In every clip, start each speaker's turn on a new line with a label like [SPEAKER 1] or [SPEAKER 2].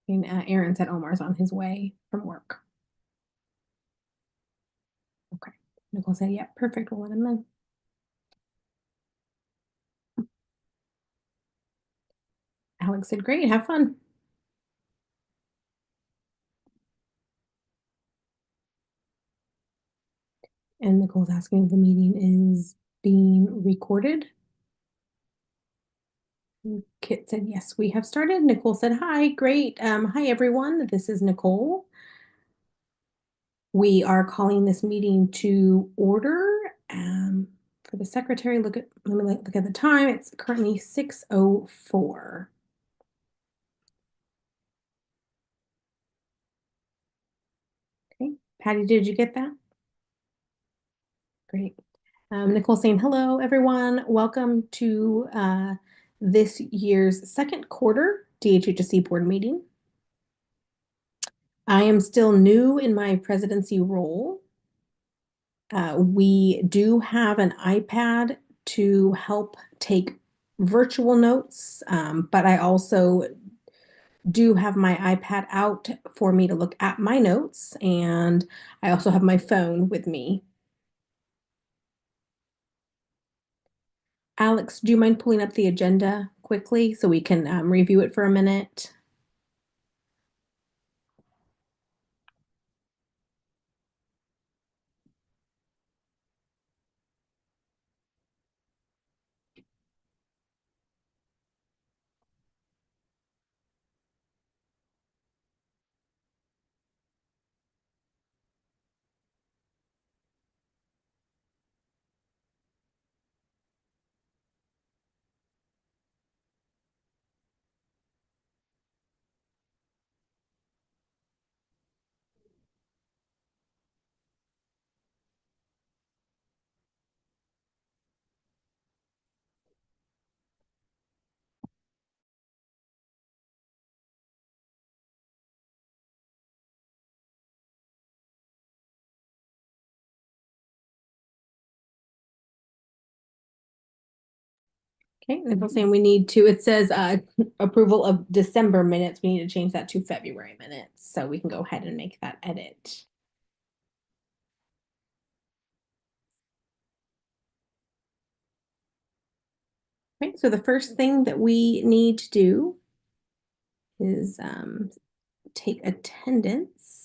[SPEAKER 1] And Aaron said Omar's on his way from work. Okay. Nicole said, yeah, perfect. We'll let him in. Alex said, great, have fun. And Nicole's asking if the meeting is being recorded. Kit said, yes, we have started. Nicole said, hi, great. Hi, everyone. This is Nicole. We are calling this meeting to order. For the secretary, let me look at the time. It's currently 6:04. Okay, Patty, did you get that? Great. Nicole saying, hello, everyone. Welcome to this year's second quarter DHHSC board meeting. I am still new in my presidency role. We do have an iPad to help take virtual notes, but I also do have my iPad out for me to look at my notes, and I also have my phone with me. Alex, do you mind pulling up the agenda quickly so we can review it for a minute? Okay, Nicole's saying we need to, it says approval of December minutes. We need to change that to February minutes, so we can go ahead and make that edit. Okay, so the first thing that we need to do is take attendance.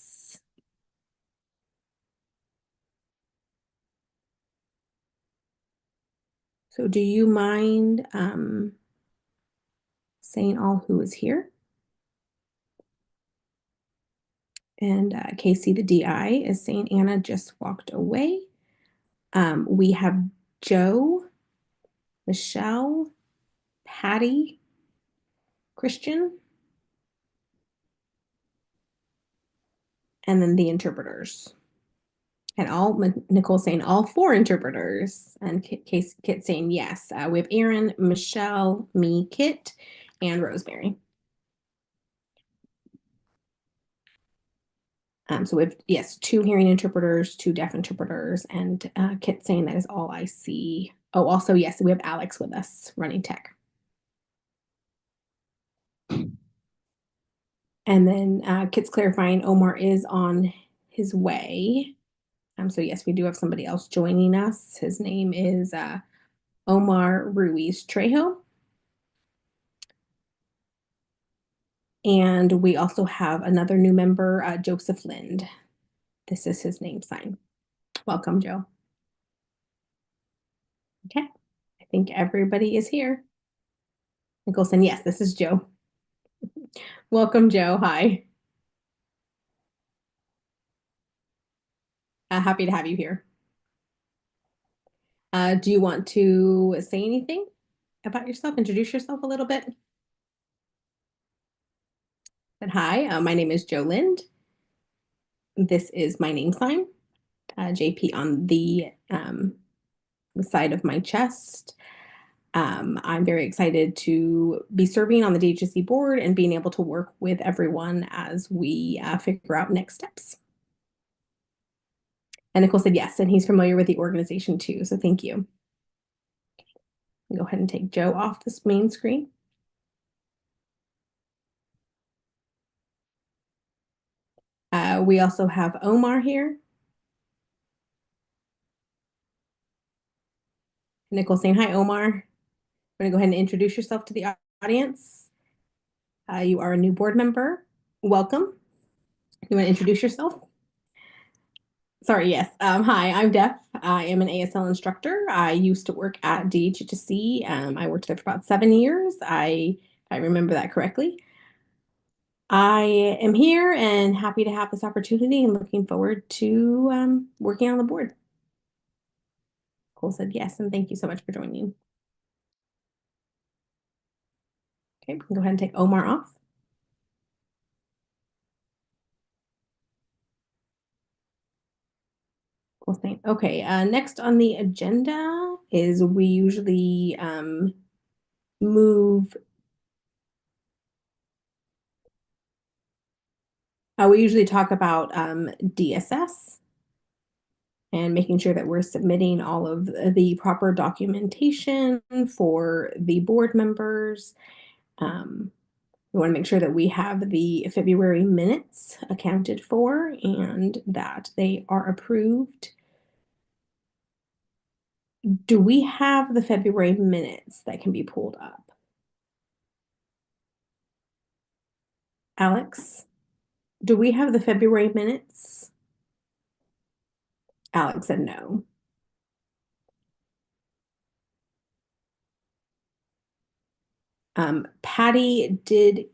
[SPEAKER 1] So do you mind saying all who is here? And Casey, the DI, is saying Anna just walked away. We have Joe, Michelle, Patty, Christian, and then the interpreters. And Nicole saying all four interpreters, and Kit saying yes. We have Aaron, Michelle, me, Kit, and Rosemary. So we have, yes, two hearing interpreters, two deaf interpreters, and Kit saying that is all I see. Oh, also, yes, we have Alex with us running tech. And then Kit's clarifying Omar is on his way. So yes, we do have somebody else joining us. His name is Omar Ruiz Trejo. And we also have another new member, Joseph Lind. This is his name sign. Welcome, Joe. Okay, I think everybody is here. Nicholson, yes, this is Joe. Welcome, Joe. Hi. Happy to have you here. Do you want to say anything about yourself? Introduce yourself a little bit. And hi, my name is Joe Lind. This is my name sign, JP on the side of my chest. I'm very excited to be serving on the DHHSC board and being able to work with everyone as we figure out next steps. And Nicole said yes, and he's familiar with the organization too, so thank you. Go ahead and take Joe off this main screen. We also have Omar here. Nicole saying hi, Omar. I'm going to go ahead and introduce yourself to the audience. You are a new board member. Welcome. You want to introduce yourself? Sorry, yes. Hi, I'm Def. I am an ASL instructor. I used to work at DHHSC. I worked there for about 7 years. If I remember that correctly. I am here and happy to have this opportunity and looking forward to working on the board. Cole said yes, and thank you so much for joining. Okay, we can go ahead and take Omar off. Cool thing. Okay, next on the agenda is we usually move. We usually talk about DSS and making sure that we're submitting all of the proper documentation for the board members. We want to make sure that we have the February minutes accounted for and that they are approved. Do we have the February minutes that can be pulled up? Alex, do we have the February minutes? Alex said no. Patty did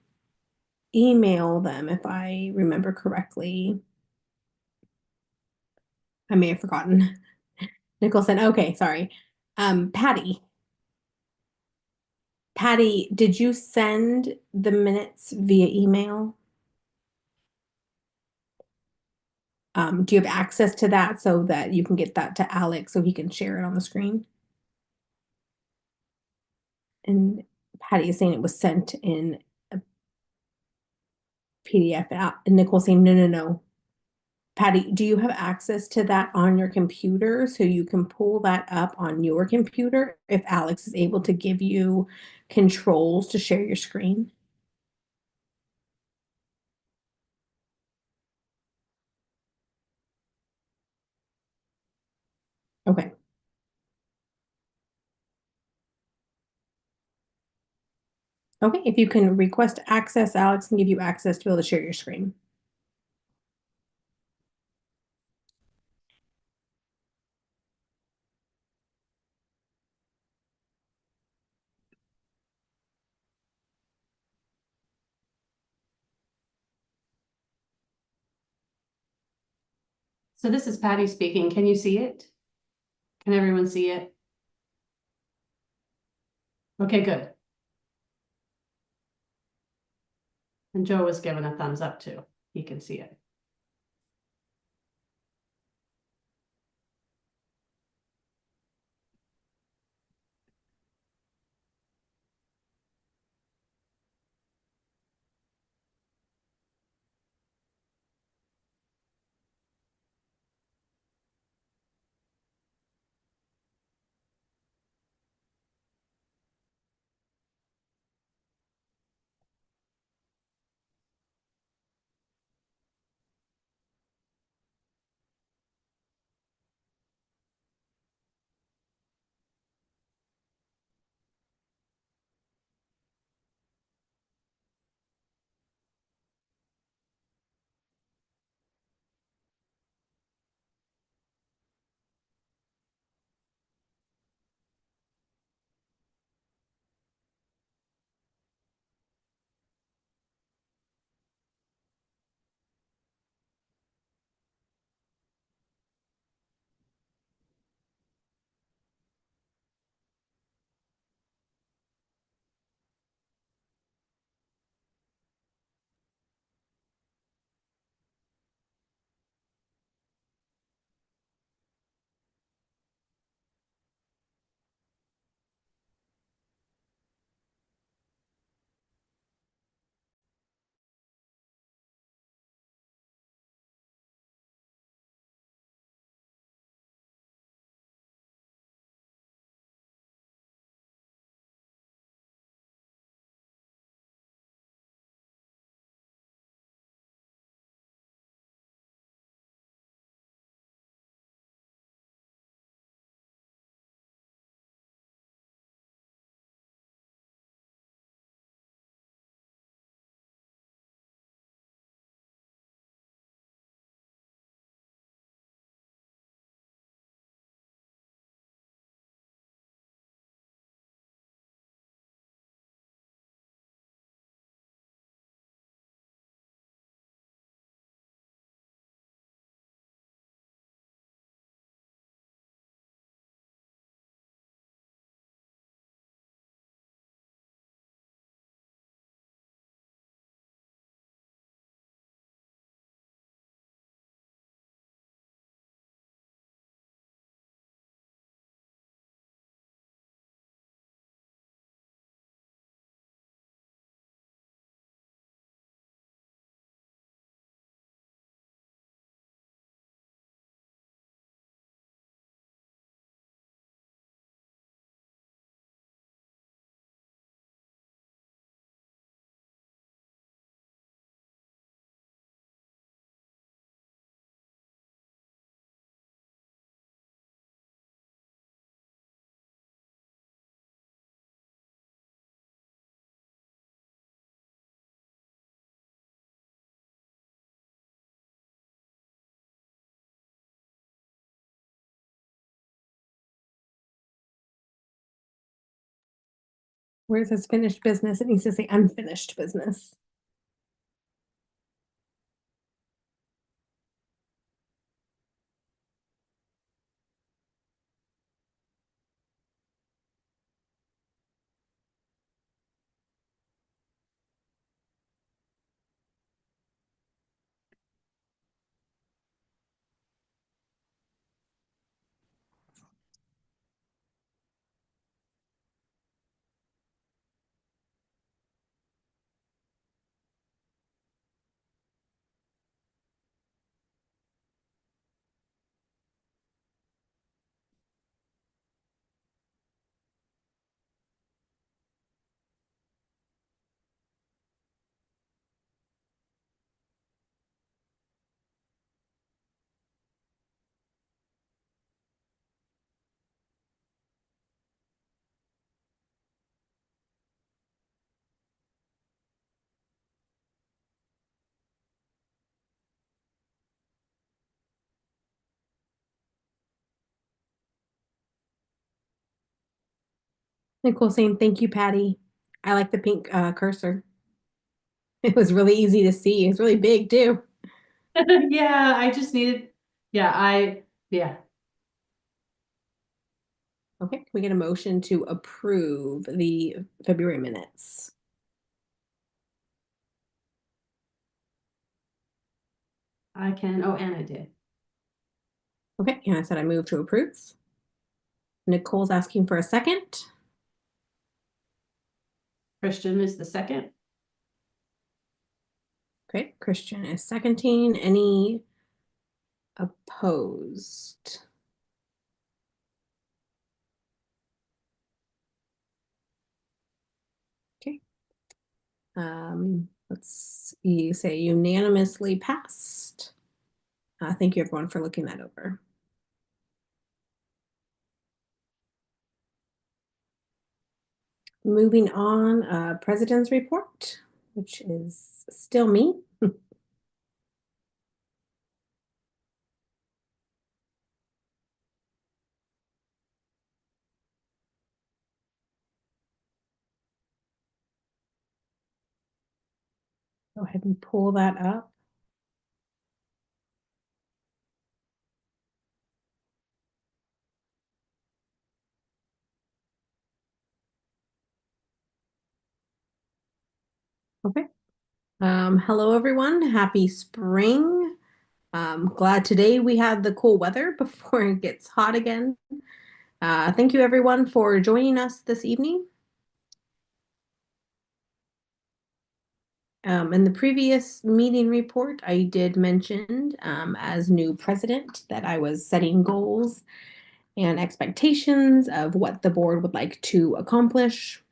[SPEAKER 1] email them, if I remember correctly. I may have forgotten. Nicole said, okay, sorry. Patty, did you send the minutes via email? Do you have access to that so that you can get that to Alex so he can share it on the screen? And Patty is saying it was sent in a PDF. And Nicole's saying, no, no, no. Patty, do you have access to that on your computer so you can pull that up on your computer if Alex is able to give you controls to share your screen? Okay. Okay, if you can request access, Alex can give you access to be able to share your screen.
[SPEAKER 2] So this is Patty speaking. Can you see it? Can everyone see it? Okay, good. And Joe was giving a thumbs up too. He can see it.
[SPEAKER 1] Where it says finished business, it needs to say unfinished business. Nicole saying, thank you, Patty. I like the pink cursor. It was really easy to see. It's really big too.
[SPEAKER 2] Yeah, I just needed, yeah.
[SPEAKER 1] Okay, we get a motion to approve the February minutes.
[SPEAKER 2] I can, oh, and I did.
[SPEAKER 1] Okay, and I said I move to approve. Nicole's asking for a second.
[SPEAKER 2] Christian is the second.
[SPEAKER 1] Okay, Christian is seconding. Any opposed? Okay. Let's see, say unanimously passed. Thank you everyone for looking that over. Moving on, President's report, which is still me. Go ahead and pull that up. Okay. Hello everyone. Happy spring. Glad today we had the cool weather before it gets hot again. Thank you everyone for joining us this evening. In the previous meeting report, I did mention as new president that I was setting goals and expectations of what the board would like to accomplish.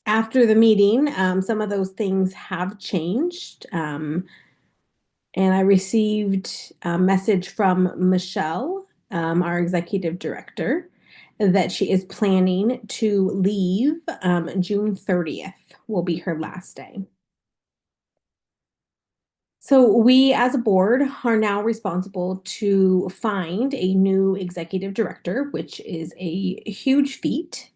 [SPEAKER 1] After the meeting, some of those things have changed. And I received a message from Michelle, our executive director, that she is planning to leave June 30th will be her last day. So we as a board are now responsible to find a new executive director, which is a huge feat.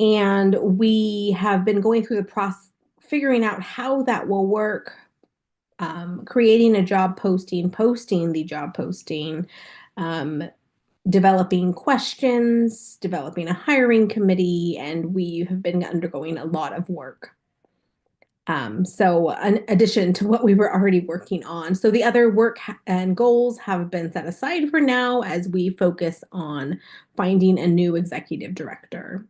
[SPEAKER 1] And we have been going through the process, figuring out how that will work, creating a job posting, posting the job posting, um, developing questions, developing a hiring committee, and we have been undergoing a lot of work. So in addition to what we were already working on. So the other work and goals have been set aside for now as we focus on finding a new executive director.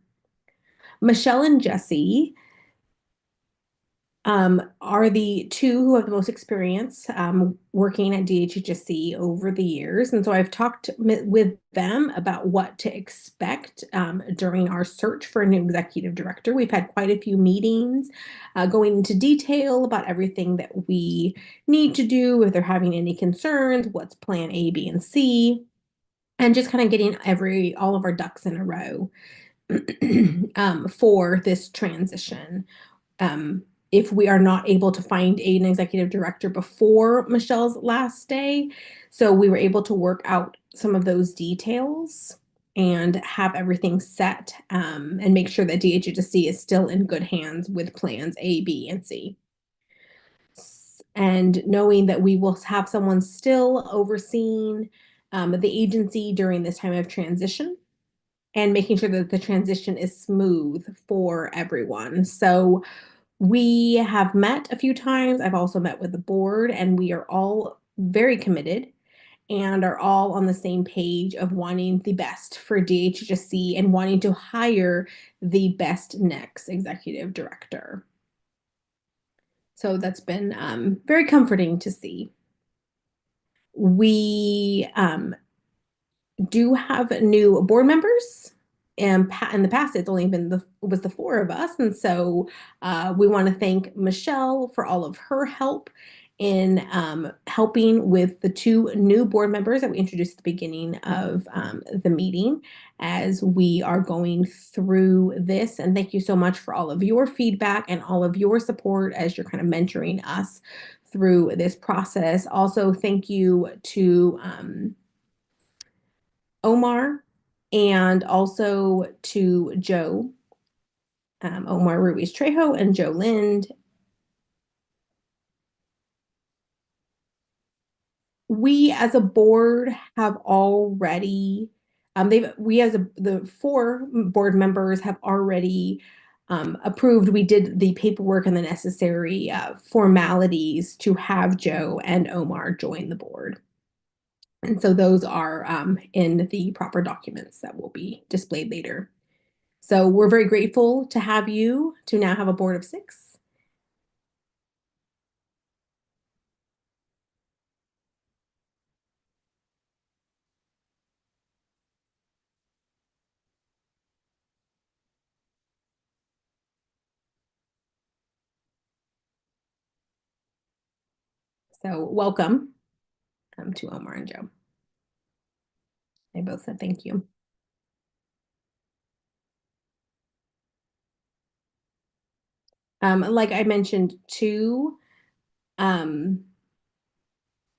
[SPEAKER 1] Michelle and Jesse are the two who have the most experience working at DHHSC over the years. And so I've talked with them about what to expect during our search for a new executive director. We've had quite a few meetings going into detail about everything that we need to do, if they're having any concerns, what's plan A, B, and C, and just kind of getting all of our ducks in a row for this transition. If we are not able to find an executive director before Michelle's last day. So we were able to work out some of those details and have everything set, and make sure that DHHSC is still in good hands with plans A, B, and C. And knowing that we will have someone still overseeing the agency during this time of transition, and making sure that the transition is smooth for everyone. So we have met a few times. I've also met with the board, and we are all very committed and are all on the same page of wanting the best for DHHSC and wanting to hire the best next executive director. So that's been very comforting to see. We do have new board members. And in the past, it's only been the four of us, and so we want to thank Michelle for all of her help in helping with the two new board members that we introduced at the beginning of the meeting as we are going through this. And thank you so much for all of your feedback and all of your support as you're kind of mentoring us through this process. Also, thank you to Omar, and also to Joe, Omar Ruiz Trejo and Joe Lind. We as a board have already, the four board members have already approved. We did the paperwork and the necessary formalities to have Joe and Omar join the board. And so those are in the proper documents that will be displayed later. So we're very grateful to have you to now have a board of 6. So welcome to Omar and Joe. They both said thank you. Like I mentioned too,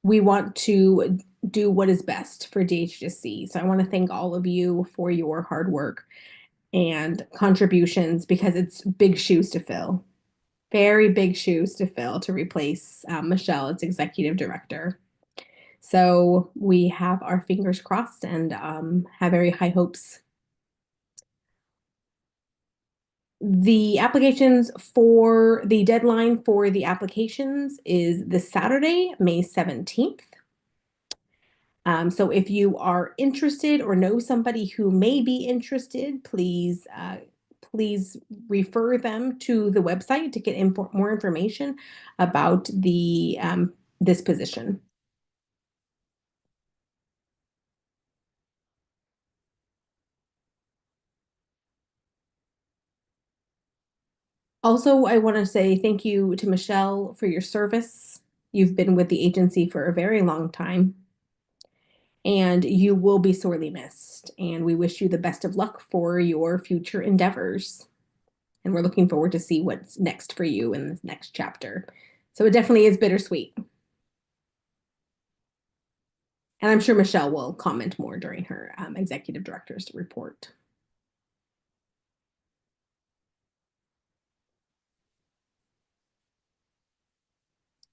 [SPEAKER 1] we want to do what is best for DHHSC. So I want to thank all of you for your hard work and contributions, because it's big shoes to fill. Very big shoes to fill to replace Michelle as executive director. So we have our fingers crossed and have very high hopes. The deadline for the applications is this Saturday, May 17th. So if you are interested or know somebody who may be interested, please refer them to the website to get more information about this position. Also, I want to say thank you to Michelle for your service. You've been with the agency for a very long time, and you will be sorely missed. And we wish you the best of luck for your future endeavors. And we're looking forward to see what's next for you in this next chapter. So it definitely is bittersweet. And I'm sure Michelle will comment more during her executive director's report.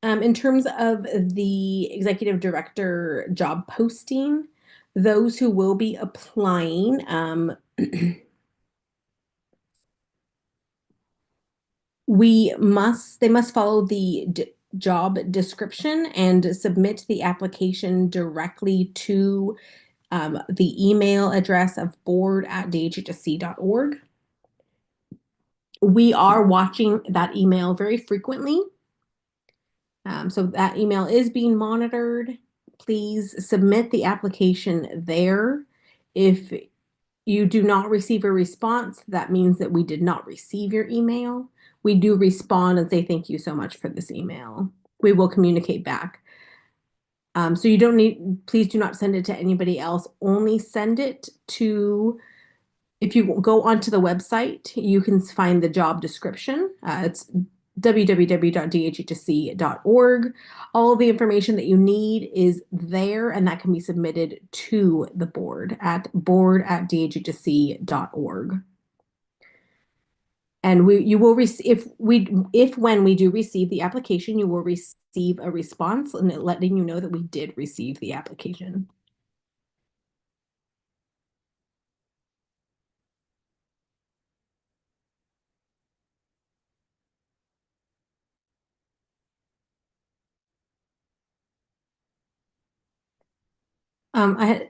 [SPEAKER 1] In terms of the executive director job posting, those who will be applying, they must follow the job description and submit the application directly to the email address of board@dhhsc.org. We are watching that email very frequently. So that email is being monitored. Please submit the application there. If you do not receive a response, that means that we did not receive your email. We do respond and say thank you so much for this email. We will communicate back. So you don't please do not send it to anybody else. Only send it to, if you go onto the website, you can find the job description. It's www.dhhsc.org. All of the information that you need is there, and that can be submitted to the board@dhhsc.org. And you will receive if when we do receive the application, you will receive a response and letting you know that we did receive the application. I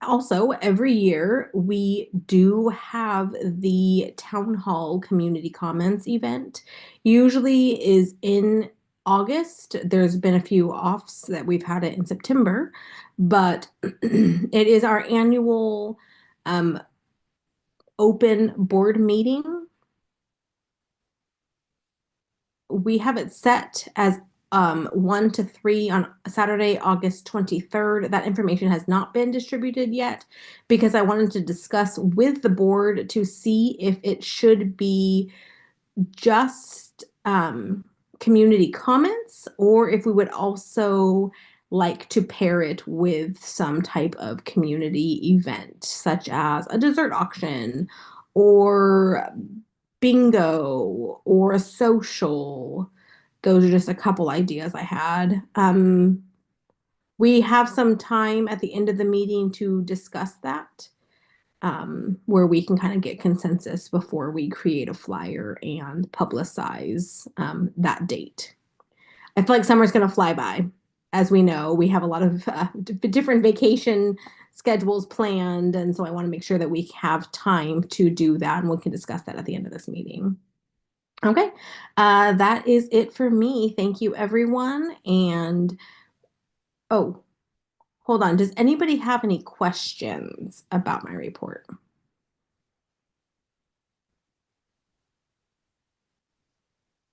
[SPEAKER 1] Also, every year we do have the town hall community comments event. Usually is in August. There's been a few offs that we've had it in September, but it is our annual um, open board meeting. We have it set as 1 to 3 on Saturday, August 23rd. That information has not been distributed yet because I wanted to discuss with the board to see if it should be just community comments or if we would also like to pair it with some type of community event, such as a dessert auction or bingo or a social. Those are just a couple ideas I had. We have some time at the end of the meeting to discuss that, where we can kind of get consensus before we create a flyer and publicize that date. I feel like summer's going to fly by. As we know, we have a lot of different vacation schedules planned, and so I want to make sure that we have time to do that, and we can discuss that at the end of this meeting. Okay, that is it for me. Thank you, everyone. And oh, hold on. Does anybody have any questions about my report?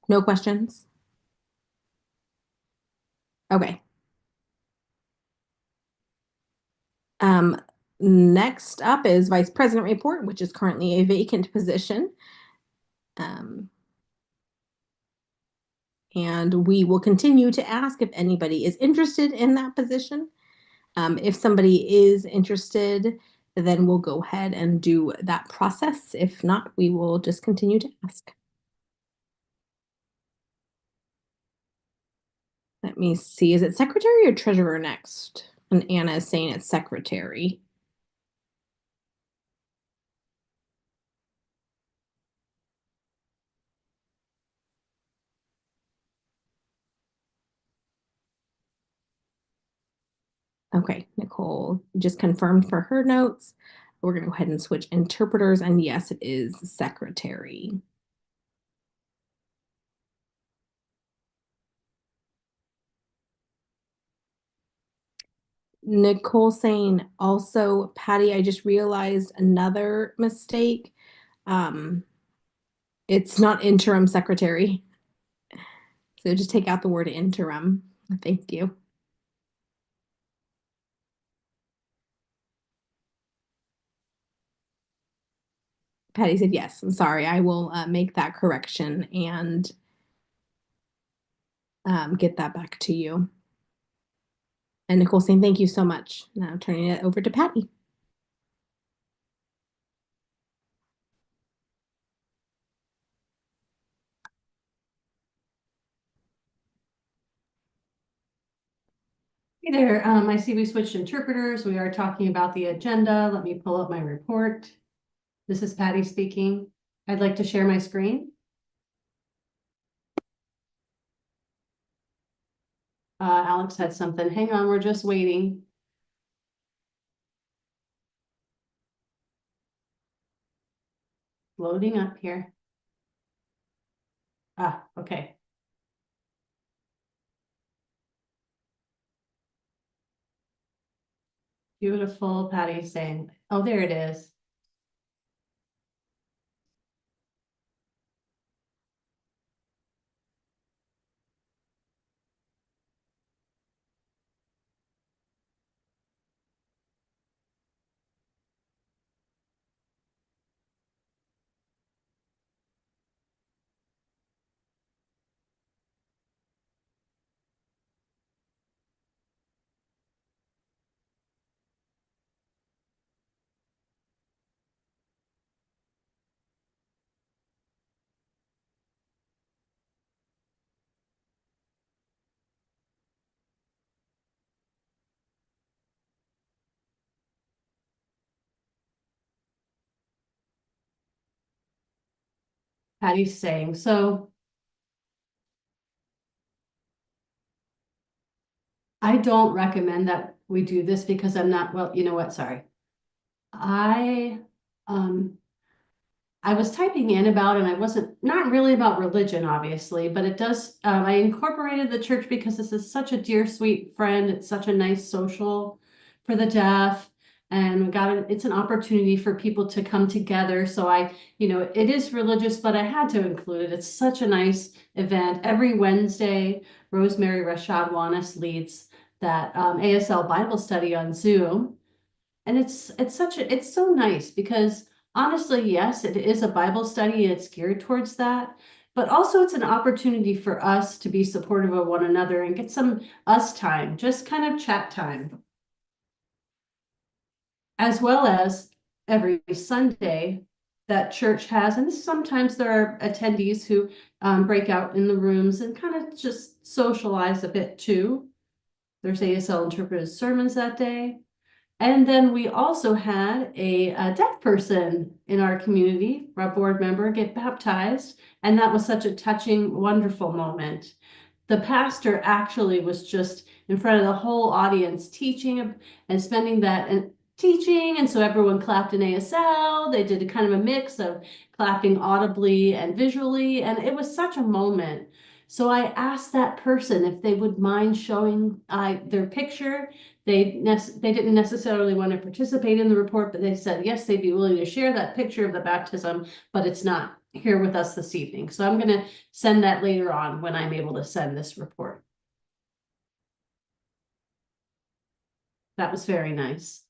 [SPEAKER 1] No questions? Okay. Um, Next up is Vice President report, which is currently a vacant position. Um, and we will continue to ask if anybody is interested in that position. If somebody is interested, then we'll go ahead and do that process. If not, we will just continue to ask. Let me see. Is it secretary or treasurer next? And Anna is saying it's secretary. Okay, Nicole just confirmed for her notes. We're going to go ahead and switch interpreters. And yes, it is secretary. Nicole saying also, Patty, I just realized another mistake. Um, it's not interim secretary. So just take out the word interim. Thank you. Patty said yes. I'm sorry. I will make that correction and get that back to you. And Nicole saying thank you so much. Now turning it over to Patty.
[SPEAKER 2] Hey there, I see we switched interpreters. We are talking about the agenda. Let me pull up my report. This is Patty speaking. I'd like to share my screen. Alex had something. Hang on, we're just waiting. Loading up here. Okay. Beautiful, Patty's saying, oh, there it is. Patty's saying. So I don't recommend that we do this because I'm not, well, you know what, sorry. I um I was typing in about, and I wasn't, not really about religion, obviously, but it does, I incorporated the church because this is such a dear, sweet friend. It's such a nice social for the deaf. And it's an opportunity for people to come together. So it is religious, but I had to include it. It's such a nice event. Every Wednesday, Rosemary Rashad Wanis leads that ASL Bible study on Zoom. And it's so nice because honestly, yes, it is a Bible study and it's geared towards that. But also it's an opportunity for us to be supportive of one another and get some us time, just kind of chat time, as well as every Sunday that church has. And sometimes there are attendees who break out in the rooms and kind of just socialize a bit too. There's ASL interpreted sermons that day. And then we also had a deaf person in our community, our board member, get baptized. And that was such a touching, wonderful moment. The pastor actually was just in front of the whole audience teaching and spending that and teaching. And so everyone clapped in ASL. They did a kind of a mix of clapping audibly and visually. And it was such a moment. So I asked that person if they would mind showing their picture. They didn't necessarily want to participate in the report, but they said, yes, they'd be willing to share that picture of the baptism, but it's not here with us this evening. So I'm going to send that later on when I'm able to send this report. That was very nice.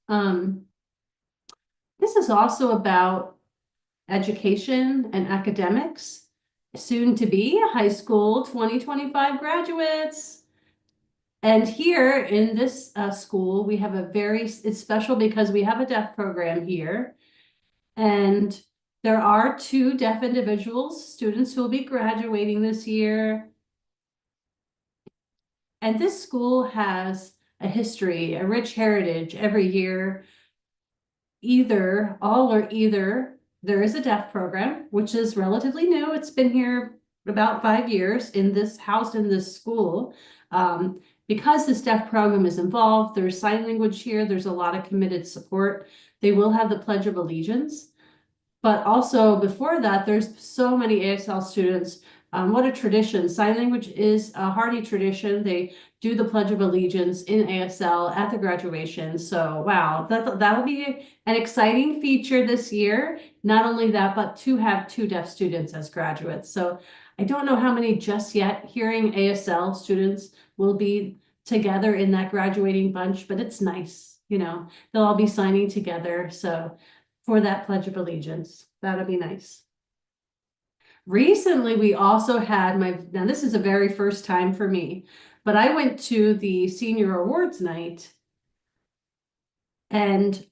[SPEAKER 2] This is also about education and academics, soon to be high school 2025 graduates. And here in this school, we have it's special because we have a deaf program here. And there are 2 deaf individuals, students who will be graduating this year. And this school has a history, a rich heritage every year. Either there is a deaf program, which is relatively new. It's been here about 5 years in this house, in this school. Because this deaf program is involved, there's sign language here. There's a lot of committed support. They will have the Pledge of Allegiance. But also before that, there's so many ASL students. What a tradition. Sign language is a hearty tradition. They do the Pledge of Allegiance in ASL at the graduation. So wow, that'll be an exciting feature this year. Not only that, but to have 2 deaf students as graduates. So I don't know how many just yet hearing ASL students will be together in that graduating bunch, but it's nice. They'll all be signing together. So for that Pledge of Allegiance. That'll be nice. Recently, we also had now this is a very first time for me, but I went to the senior awards night, and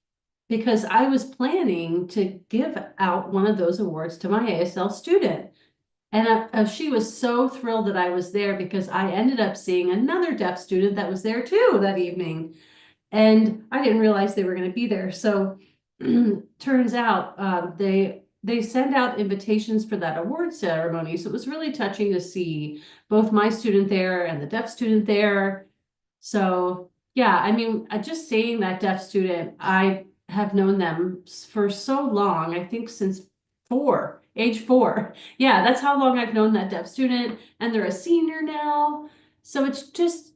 [SPEAKER 2] because I was planning to give out one of those awards to my ASL student. And she was so thrilled that I was there because I ended up seeing another deaf student that was there too that evening. And I didn't realize they were going to be there. So turns out they send out invitations for that award ceremony. So it was really touching to see both my student there and the deaf student there. So yeah, I mean, just seeing that deaf student, I have known them for so long, I think since age 4. Yeah, that's how long I've known that deaf student, and they're a senior now. So it's just,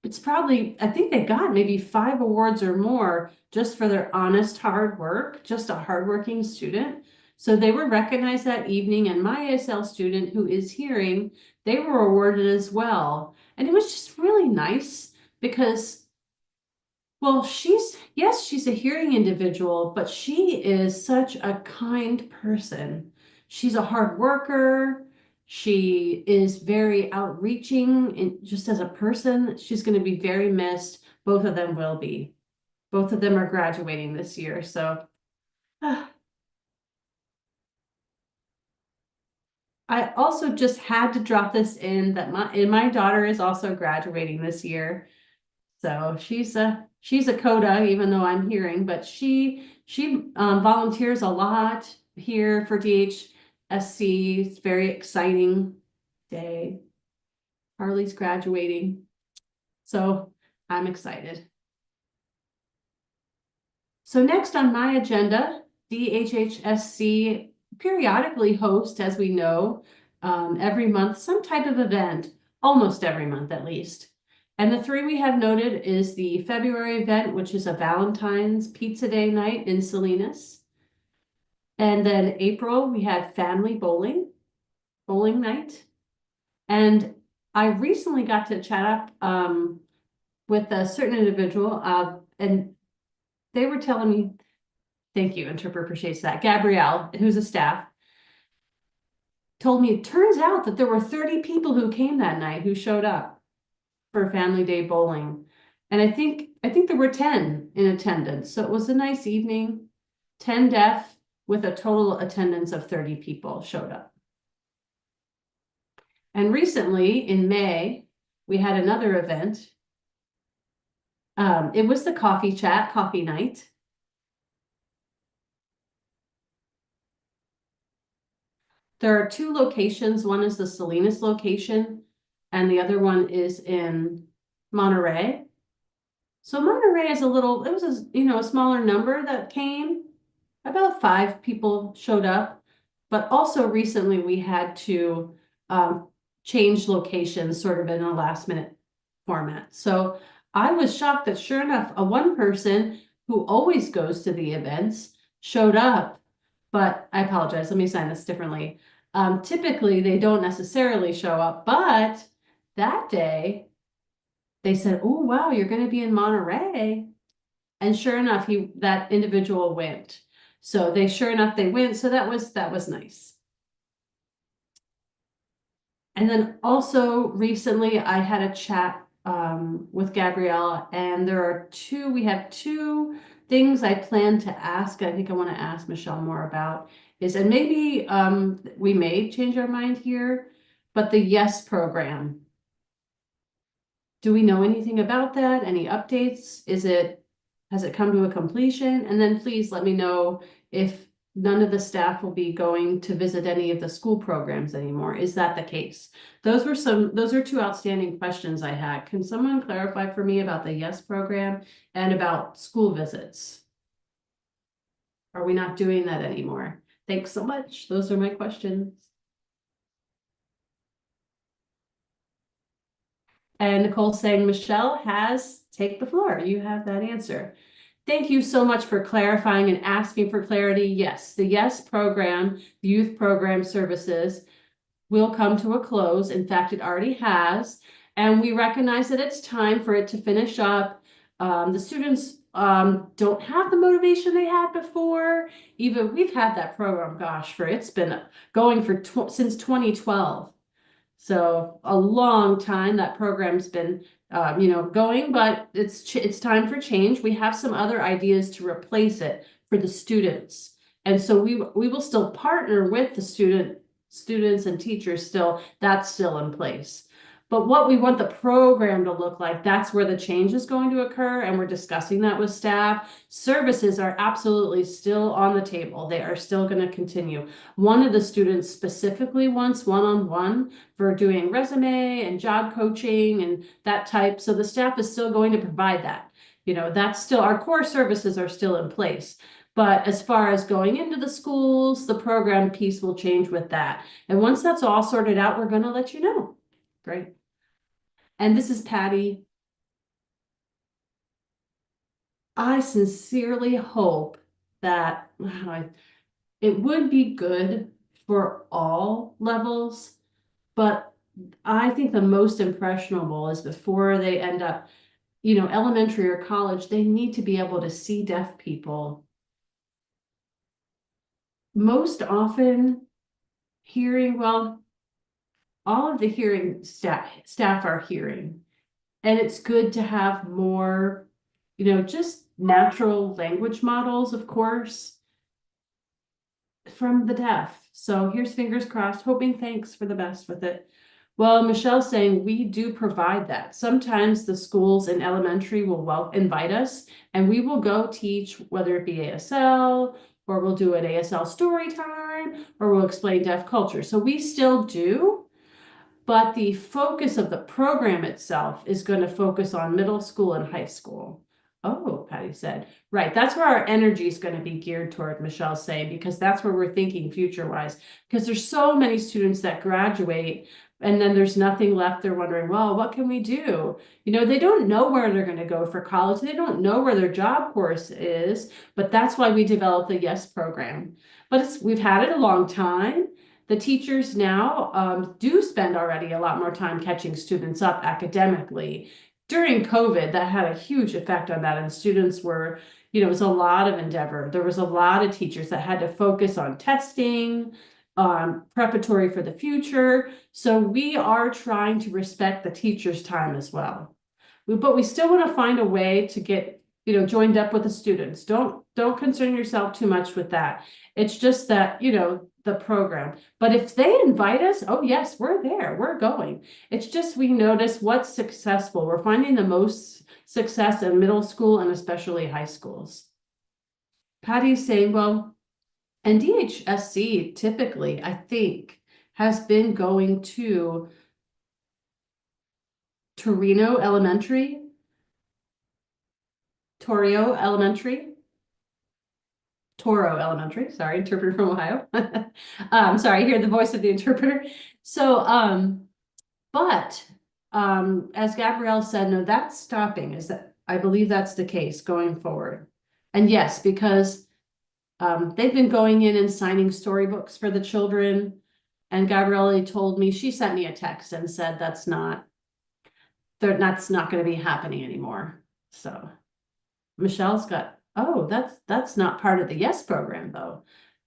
[SPEAKER 2] it's probably, I think they got maybe 5 awards or more just for their honest hard work, just a hardworking student. So they were recognized that evening, and my ASL student who is hearing, they were awarded as well. And it was just really nice because, well, she's a hearing individual, but she is such a kind person. She's a hard worker. She is very outreaching and just as a person, she's going to be very missed. Both of them will be. Both of them are graduating this year. So I also just had to drop this in that my daughter is also graduating this year. So she's a coda, even though I'm hearing, but she volunteers a lot here for DHSC. It's a very exciting day. Harley's graduating, so I'm excited. So next on my agenda, DHHSC periodically hosts, as we know, every month, some type of event, almost every month at least. And the three we have noted is the February event, which is a Valentine's Pizza Day night in Salinas. And then April, we had family bowling night. And I recently got to chat up with a certain individual, and they were telling me, thank you, Interpreter appreciates that, Gabrielle, who's a staff, told me it turns out that there were 30 people who came that night who showed up for Family Day bowling. And I think there were 10 in attendance. So it was a nice evening, 10 deaf with a total attendance of 30 people showed up. And recently in May, we had another event. It was the coffee night. There are two locations. One is the Salinas location and the other one is in Monterey. So Monterey is it was a smaller number that came. About 5 people showed up, but also recently we had to change locations sort of in a last minute format. So I was shocked that sure enough, one person who always goes to the events showed up, but I apologize, let me sign this differently. Typically they don't necessarily show up, but that day they said, oh, wow, you're going to be in Monterey. And sure enough, that individual went. So they went. So that was nice. And then also recently I had a chat with Gabrielle, and we have two things I plan to ask. I think I want to ask Michelle more about and maybe we may change our mind here, but the YES program. Do we know anything about that? Any updates? Has it come to a completion? And then please let me know if none of the staff will be going to visit any of the school programs anymore. Is that the case? Those are two outstanding questions I had. Can someone clarify for me about the YES program and about school visits? Are we not doing that anymore? Thanks so much. Those are my questions. And Nicole saying, Michelle take the floor. You have that answer. Thank you so much for clarifying and asking for clarity. Yes, the YES program, the youth program services, will come to a close. In fact, it already has. And we recognize that it's time for it to finish up. The students don't have the motivation they had before. Even we've had that program, gosh, it's been going since 2012. So a long time that program's been going, but it's time for change. We have some other ideas to replace it for the students. And so we will still partner with the students and teachers still. That's still in place. But what we want the program to look like, that's where the change is going to occur. And we're discussing that with staff. Services are absolutely still on the table. They are still going to continue. One of the students specifically wants one-on-one for doing resume and job coaching and that type. So the staff is still going to provide that. That's still, our core services are still in place. But as far as going into the schools, the program piece will change with that. And once that's all sorted out, we're going to let you know. Great. And this is Patty. I sincerely hope that it would be good for all levels, but I think the most impressionable is before they end up, elementary or college, they need to be able to see deaf people. Most often all of the hearing staff are hearing, and it's good to have more, just natural language models, of course, from the deaf. So here's fingers crossed, hoping thanks for the best with it. Well, Michelle's saying we do provide that. Sometimes the schools in elementary will invite us and we will go teach, whether it be ASL or we'll do an ASL story time, or we'll explain deaf culture. So we still do, but the focus of the program itself is going to focus on middle school and high school. Oh, Patty said, right. That's where our energy is going to be geared toward, Michelle's saying, because that's where we're thinking future-wise. Because there's so many students that graduate and then there's nothing left. They're wondering, well, what can we do? You know, they don't know where they're going to go for college. They don't know where their job course is, but that's why we developed the YES program. But we've had it a long time. The teachers now do spend already a lot more time catching students up academically. During COVID, that had a huge effect on that, and students were, you know, it was a lot of endeavor. There was a lot of teachers that had to focus on testing, preparatory for the future. So we are trying to respect the teacher's time as well. But we still want to find a way to get, you know, joined up with the students. Don't concern yourself too much with that. It's just that, you know, the program. But if they invite us, oh yes, we're there, we're going. It's just we notice what's successful. We're finding the most success in middle school and especially high schools. Patty's saying, well, and DHSC typically, I think, has been going to Torino Elementary, Torio Elementary, Toro Elementary, sorry, interpreter from Ohio. Sorry, I hear the voice of the interpreter. So, but as Gabrielle said, no, that's stopping. Is that I believe that's the case going forward. And yes, because they've been going in and signing storybooks for the children. And Gabrielle told me, she sent me a text and said that's not going to be happening anymore. So Michelle's got, oh, that's not part of the YES program though.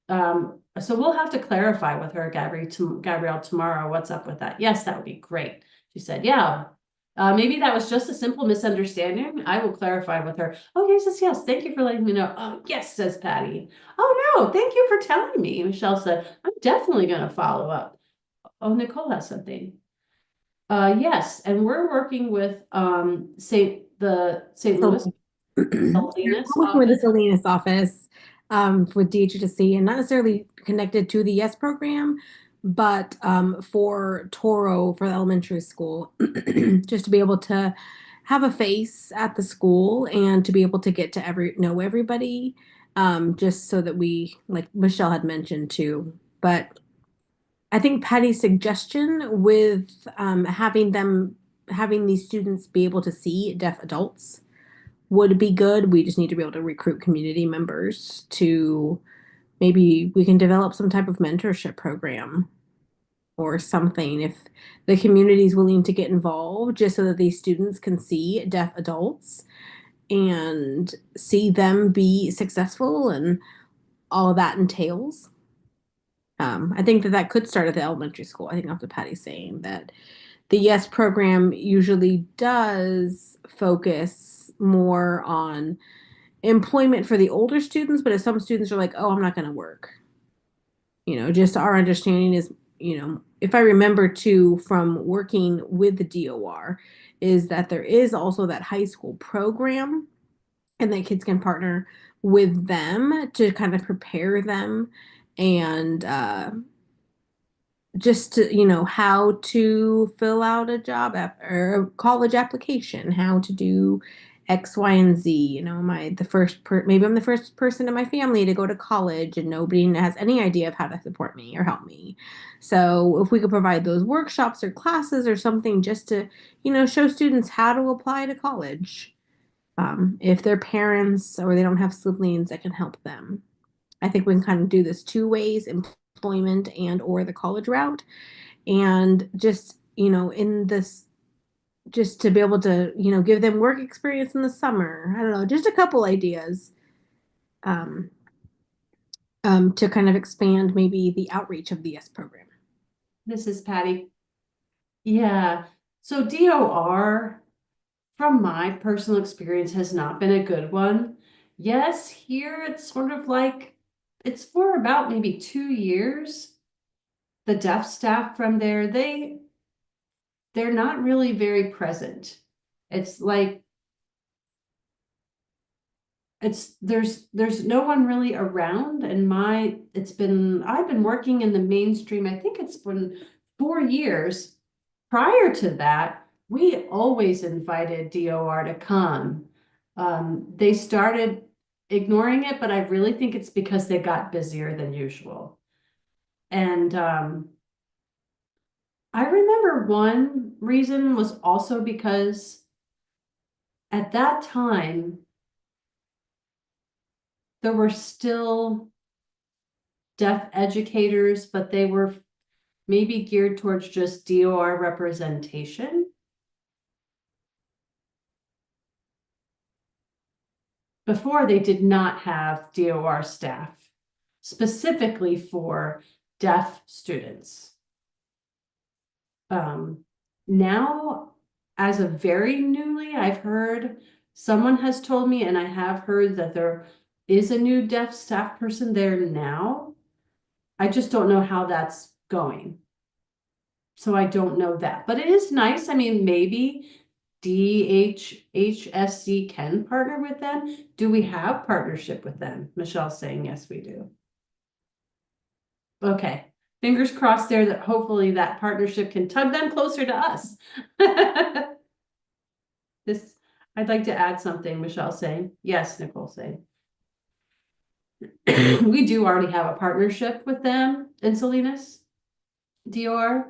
[SPEAKER 2] So we'll have to clarify with her, Gabrielle, tomorrow, what's up with that. Yes, that would be great. She said, yeah, maybe that was just a simple misunderstanding. I will clarify with her. Oh, yes. Thank you for letting me know. Oh, yes, says Patty. Oh, no, thank you for telling me. Michelle said, I'm definitely going to follow up. Oh, Nicole has something. Yes, and we're working with St. Louis
[SPEAKER 1] So we're
[SPEAKER 2] Salinas
[SPEAKER 1] working with the
[SPEAKER 2] office.
[SPEAKER 1] Salinas office with DHHSC and not necessarily connected to the YES program, but for Toro for the elementary school, just to be able to have a face at the school and to be able to get to know everybody, just so that we, like Michelle had mentioned too. But I think Patty's suggestion with having these students be able to see deaf adults would be good. We just need to be able to recruit community members to maybe we can develop some type of mentorship program or something if the community is willing to get involved, just so that these students can see deaf adults and see them be successful and all of that entails. I think that could start at the elementary school. I think after Patty's saying that the YES program usually does focus more on employment for the older students, but if some students are like, oh, I'm not going to work, just our understanding is, if I remember too from working with the DOR, is that there is also that high school program and that kids can partner with them to kind of prepare them and just to how to fill out a job app or a college application, how to do X, Y, and Z. Maybe I'm the first person in my family to go to college and nobody has any idea of how to support me or help me. So if we could provide those workshops or classes or something just to show students how to apply to college, if their parents or they don't have siblings that can help them. I think we can kind of do this two ways: employment and or the college route, and just in this, just to be able to give them work experience in the summer. I don't know, just a couple ideas, um, to kind of expand maybe the outreach of the YES program.
[SPEAKER 2] This is Patty. Yeah. So DOR, from my personal experience, has not been a good one. Yes, here it's sort of like it's for about maybe 2 years. The deaf staff from there, they're not really very present. It's like there's no one really around, and I've been working in the mainstream, I think it's been 4 years. Prior to that, we always invited DOR to come. They started ignoring it, but I really think it's because they got busier than usual. And I remember one reason was also because at that time, there were still deaf educators, but they were maybe geared towards just DOR representation. Before, they did not have DOR staff specifically for deaf students. Now, as of very newly, I've heard, someone has told me, and I have heard that there is a new deaf staff person there now. I just don't know how that's going. So I don't know that, but it is nice. I mean, maybe DHHSC can partner with them. Do we have partnership with them? Michelle's saying, yes, we do. Okay, fingers crossed there that hopefully that partnership can tug them closer to us. This, I'd like to add something, Michelle's saying. Yes, Nicole's saying. We do already have a partnership with them in Salinas, DOR.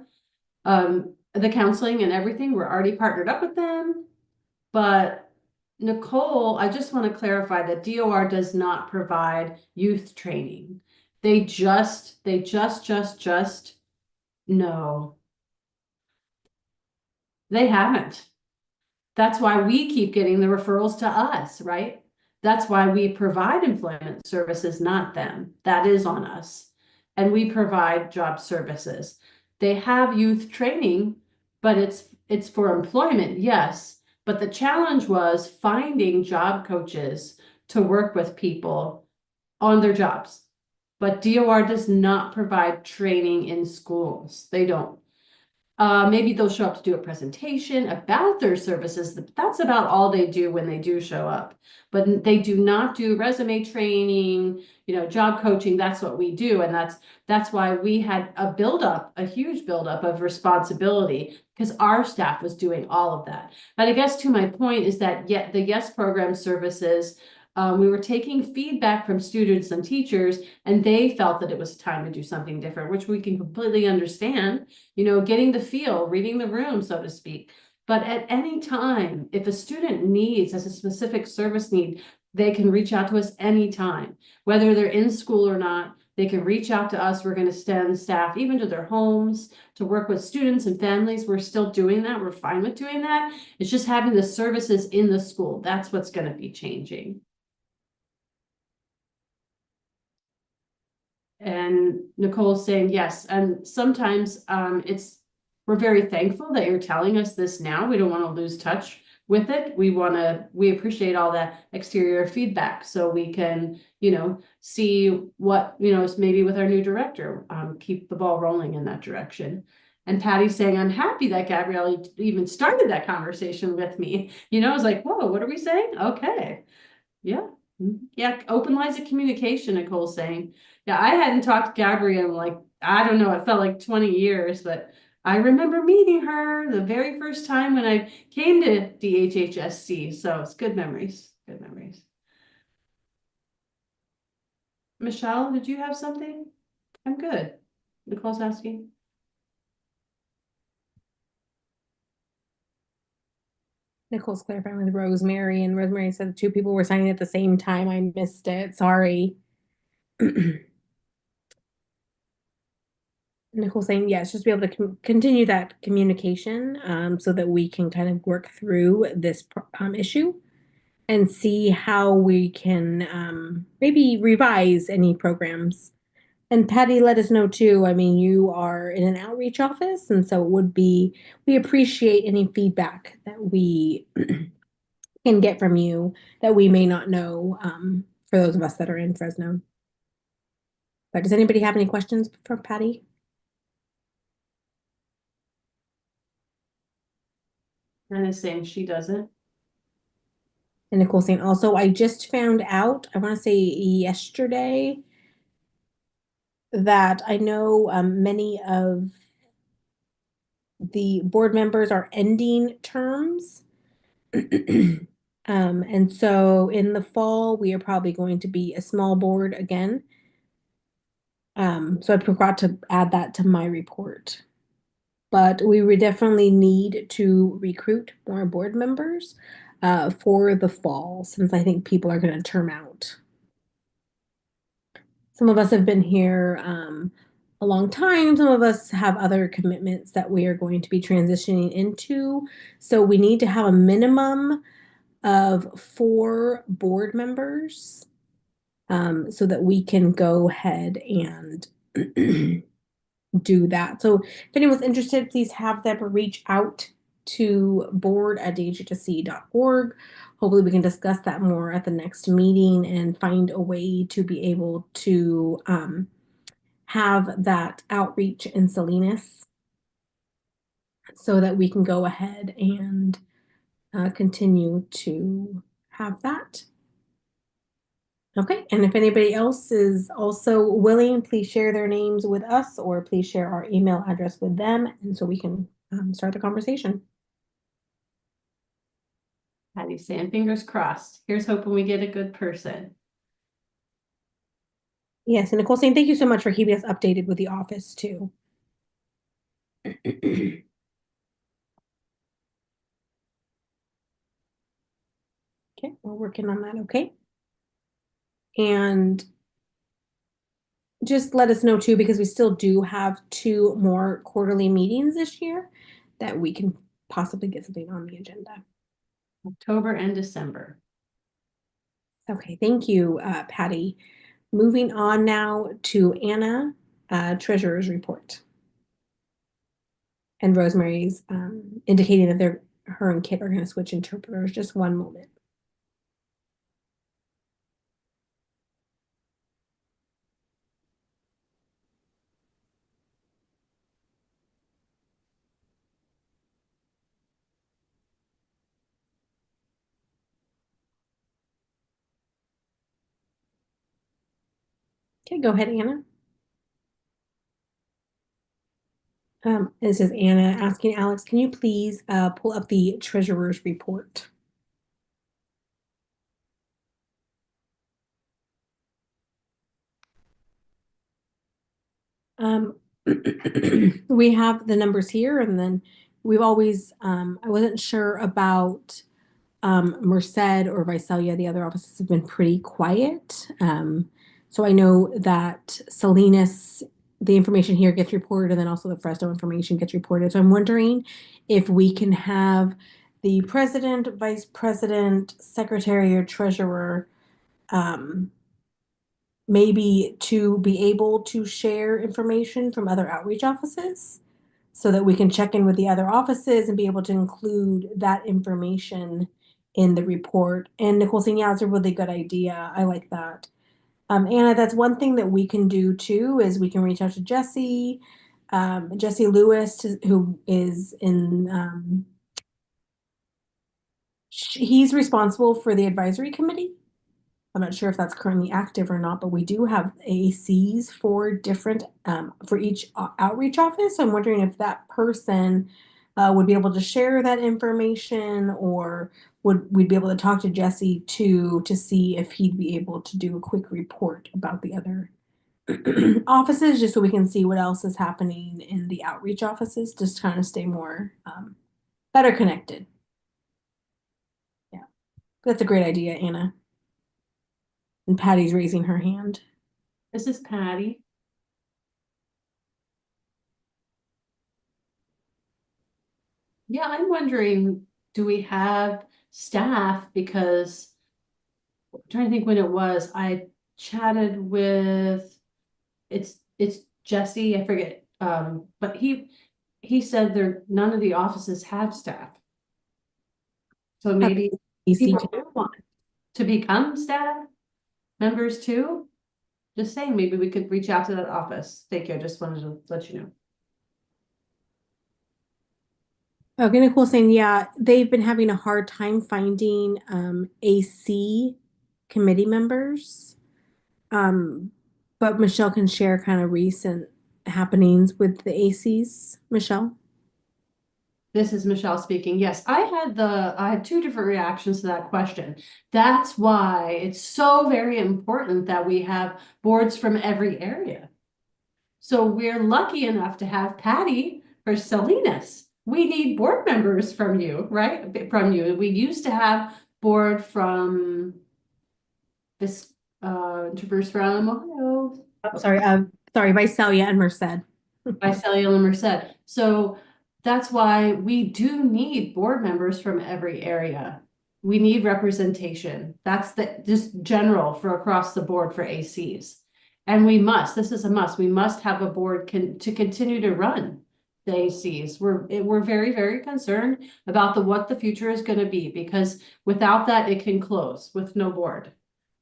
[SPEAKER 2] The counseling and everything, we're already partnered up with them. But Nicole, I just want to clarify that DOR does not provide youth training. They just, no, they haven't. That's why we keep getting the referrals to us, right? That's why we provide employment services, not them. That is on us. And we provide job services. They have youth training, but it's for employment, yes. But the challenge was finding job coaches to work with people on their jobs. But DOR does not provide training in schools. They don't. Maybe they'll show up to do a presentation about their services. That's about all they do when they do show up. But they do not do resume training, job coaching. That's what we do. And that's why we had a huge buildup of responsibility, because our staff was doing all of that. But I guess to my point is that the YES program services, we were taking feedback from students and teachers, and they felt that it was time to do something different, which we can completely understand, getting the feel, reading the room, so to speak. But at any time, if a student has a specific service need, they can reach out to us anytime, whether they're in school or not. They can reach out to us. We're going to send staff even to their homes to work with students and families. We're still doing that. We're fine with doing that. It's just having the services in the school. That's what's going to be changing. And Nicole's saying yes. And sometimes we're very thankful that you're telling us this now. We don't want to lose touch with it. We appreciate all that exterior feedback so we can, see what, maybe with our new director, keep the ball rolling in that direction. And Patty's saying, I'm happy that Gabrielle even started that conversation with me. I was like, whoa, what are we saying? Okay. Yeah. Yeah. Open lines of communication, Nicole's saying. Yeah, I hadn't talked to Gabrielle in like, I don't know, it felt like 20 years, but I remember meeting her the very first time when I came to DHHSC. So it's good memories, good memories. Michelle, did you have something? I'm good. Nicole's asking.
[SPEAKER 1] Nicole's clarifying with Rosemary, and Rosemary said the two people were signing at the same time. I missed it. Sorry. Nicole's saying, yes, just be able to continue that communication so that we can kind of work through this issue and see how we can maybe revise any programs. And Patty, let us know too. I mean, you are in an outreach office, and so we appreciate any feedback that we can get from you that we may not know for those of us that are in Fresno. But does anybody have any questions for Patty?
[SPEAKER 2] And is saying she doesn't.
[SPEAKER 1] And Nicole saying also, I just found out, I want to say yesterday, that I know many of the board members are ending terms. And so in the fall, we are probably going to be a small board again. So I forgot to add that to my report. But we would definitely need to recruit more board members for the fall, since I think people are going to term out. Some of us have been here a long time. Some of us have other commitments that we are going to be transitioning into. So we need to have a minimum of 4 board members so that we can go ahead and do that. So if anyone's interested, please have them reach out to board@dhhsc.org. Hopefully we can discuss that more at the next meeting and find a way to be able to have that outreach in Salinas so that we can go ahead and continue to have that. Okay, and if anybody else is also willing, please share their names with us or please share our email address with them and so we can start the conversation.
[SPEAKER 2] Patty's saying fingers crossed. Here's hoping we get a good person.
[SPEAKER 1] Yes, and Nicole saying thank you so much for keeping us updated with the office too. Okay, we're working on that, okay? And just let us know too, because we still do have 2 more quarterly meetings this year that we can possibly get something on the agenda.
[SPEAKER 2] October and December.
[SPEAKER 1] Okay, thank you, Patty. Moving on now to Anna, Treasurer's Report. And Rosemary's indicating that her and Kit are going to switch interpreters. Just one moment. Okay, go ahead, Anna. This is Anna asking Alex, can you please pull up the Treasurer's Report? We have the numbers here, and then we've always, I wasn't sure about Merced or Visalia. The other offices have been pretty quiet. So I know that Salinas, the information here gets reported, and then also the Fresno information gets reported. So I'm wondering if we can have the president, vice president, secretary, or treasurer maybe to be able to share information from other outreach offices so that we can check in with the other offices and be able to include that information in the report. And Nicole saying, yeah, it's a really good idea. I like that. Anna, that's one thing that we can do too, is we can reach out to Jesse, Jesse Lewis, who is in, he's responsible for the advisory committee. I'm not sure if that's currently active or not, but we do have ACs for different for each outreach office. So I'm wondering if that person would be able to share that information, or would we'd be able to talk to Jesse to see if he'd be able to do a quick report about the other offices, just so we can see what else is happening in the outreach offices, just to kind of stay more better connected. Yeah, that's a great idea, Anna. And Patty's raising her hand.
[SPEAKER 2] This is Patty. Yeah, I'm wondering, do we have staff? Because I'm trying to think when it was, I chatted with, it's Jesse, I forget, but he said none of the offices have staff. So maybe
[SPEAKER 1] AC
[SPEAKER 2] people do want to become staff members too. Just saying, maybe we could reach out to that office. Thank you. I just wanted to let you know.
[SPEAKER 1] Okay, Nicole saying, yeah, they've been having a hard time finding AC committee members. Um, but Michelle can share kind of recent happenings with the ACs. Michelle?
[SPEAKER 2] This is Michelle speaking. Yes, I had two different reactions to that question. That's why it's so very important that we have boards from every area. So we're lucky enough to have Patty for Salinas. We need board members from you, right? From you. We used to have board from this Traverse from Ohio.
[SPEAKER 1] Oh, sorry, Visalia and Merced.
[SPEAKER 2] By Sally Ellen Merced. So that's why we do need board members from every area. We need representation. That's the just general for across the board for ACs. And we must, this is a must, we must have a board to continue to run the ACs. We're very, very concerned about what the future is going to be, because without that, it can close with no board.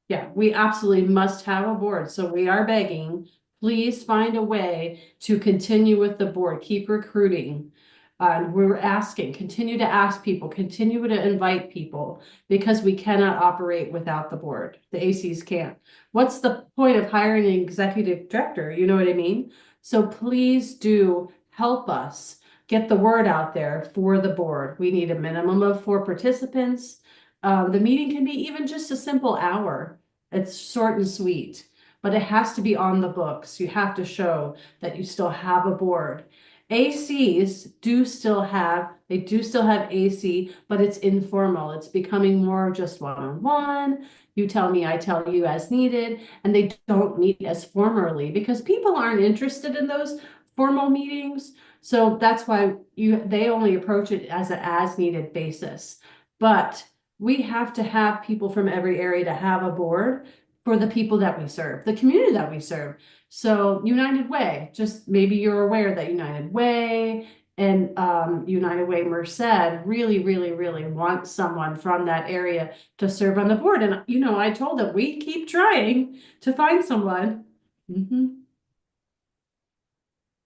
[SPEAKER 2] Yeah, we absolutely must have a board. So we are begging, please find a way to continue with the board, keep recruiting. And we're asking, continue to ask people, continue to invite people, because we cannot operate without the board. The ACs can't. What's the point of hiring an executive director? You know what I mean? So please do help us get the word out there for the board. We need a minimum of 4 participants. The meeting can be even just a simple hour. It's short and sweet, but it has to be on the books. You have to show that you still have a board. ACs they do still have AC, but it's informal. It's becoming more just one-on-one. You tell me, I tell you as needed, and they don't meet as formally because people aren't interested in those formal meetings. So that's why they only approach it as an as needed basis. But we have to have people from every area to have a board for the people that we serve, the community that we serve. So United Way, just maybe you're aware that United Way and United Way Merced really, really, really want someone from that area to serve on the board. And, I told them we keep trying to find someone.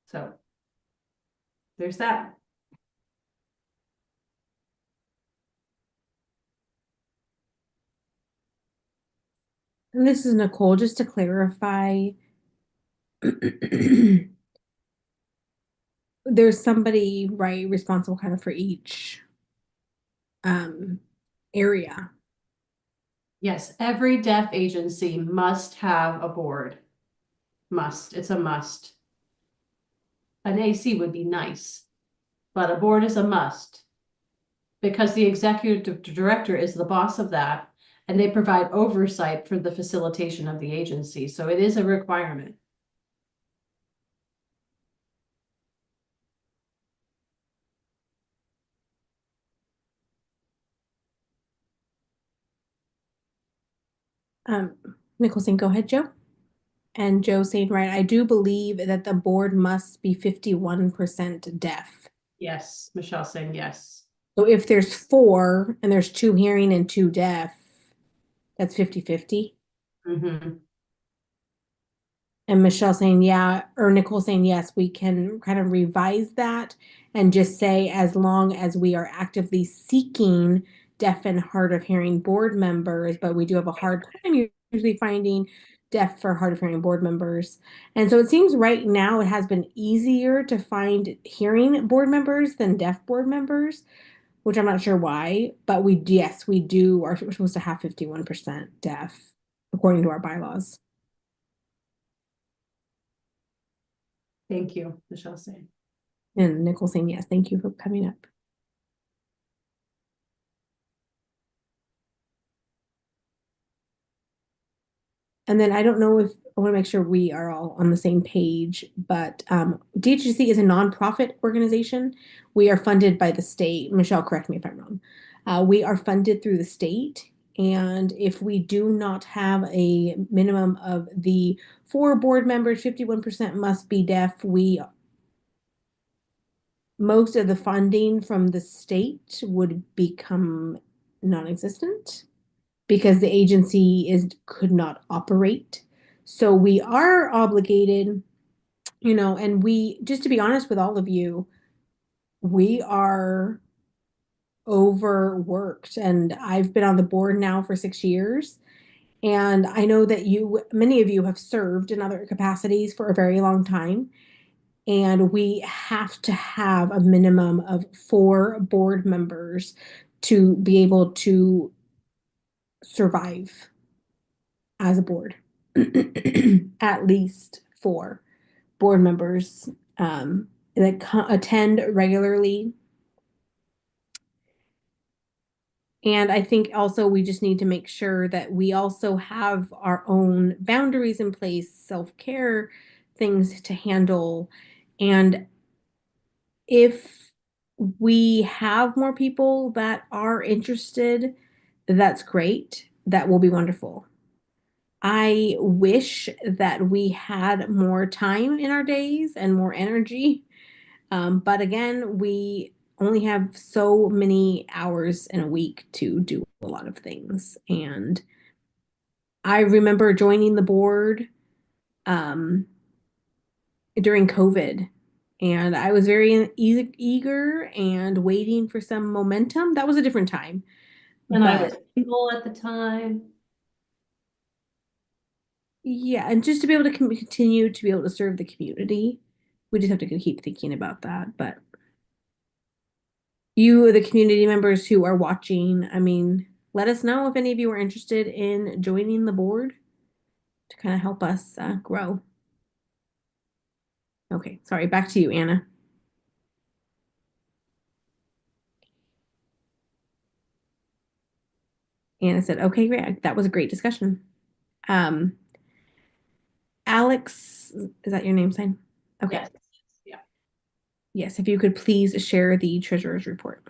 [SPEAKER 2] So there's that.
[SPEAKER 1] And this is Nicole, just to clarify, there's somebody, right, responsible kind of for each um area.
[SPEAKER 2] Yes, every deaf agency must have a board. Must, it's a must. An AC would be nice, but a board is a must. Because the executive director is the boss of that, and they provide oversight for the facilitation of the agency, so it is a requirement.
[SPEAKER 1] Um, Nicole saying, go ahead, Joe. And Joe saying, right, I do believe that the board must be 51% deaf.
[SPEAKER 2] Yes, Michelle saying yes.
[SPEAKER 1] So if there's 4 and there's 2 hearing and 2 deaf, that's 50-50.
[SPEAKER 2] Mhm.
[SPEAKER 1] And Michelle saying, yeah, or Nicole saying, yes, we can kind of revise that and just say, as long as we are actively seeking deaf and hard of hearing board members, but we do have a hard time usually finding deaf or hard of hearing board members. And so it seems right now it has been easier to find hearing board members than deaf board members, which I'm not sure why, but yes, we do, we're supposed to have 51% deaf according to our bylaws.
[SPEAKER 2] Thank you, Michelle saying.
[SPEAKER 1] And Nicole saying, yes, thank you for coming up. And then I don't know if I want to make sure we are all on the same page, but DHHSC is a nonprofit organization. We are funded by the state. Michelle, correct me if I'm wrong. We are funded through the state. And if we do not have a minimum of the 4 board members, 51% must be deaf, most of the funding from the state would become non-existent because the agency could not operate. So we are obligated, and we, just to be honest with all of you, we are overworked. And I've been on the board now for 6 years. And I know that many of you have served in other capacities for a very long time. And we have to have a minimum of 4 board members to be able to survive as a board. At least 4 board members that attend regularly. And I think also we just need to make sure that we also have our own boundaries in place, self-care things to handle. And if we have more people that are interested, that's great. That will be wonderful. I wish that we had more time in our days and more energy. But again, we only have so many hours in a week to do a lot of things. And I remember joining the board um, during COVID, and I was very eager and waiting for some momentum. That was a different time.
[SPEAKER 2] And I was
[SPEAKER 1] But
[SPEAKER 2] single at the time.
[SPEAKER 1] yeah, and just to be able to continue to be able to serve the community, we just have to keep thinking about that. But you, the community members who are watching, I mean, let us know if any of you are interested in joining the board to kind of help us grow. Okay, sorry, back to you, Anna. Anna said, okay, great. That was a great discussion. Um, Alex, is that your name sign? Okay.
[SPEAKER 2] Yes. Yeah.
[SPEAKER 1] Yes, if you could please share the treasurer's report.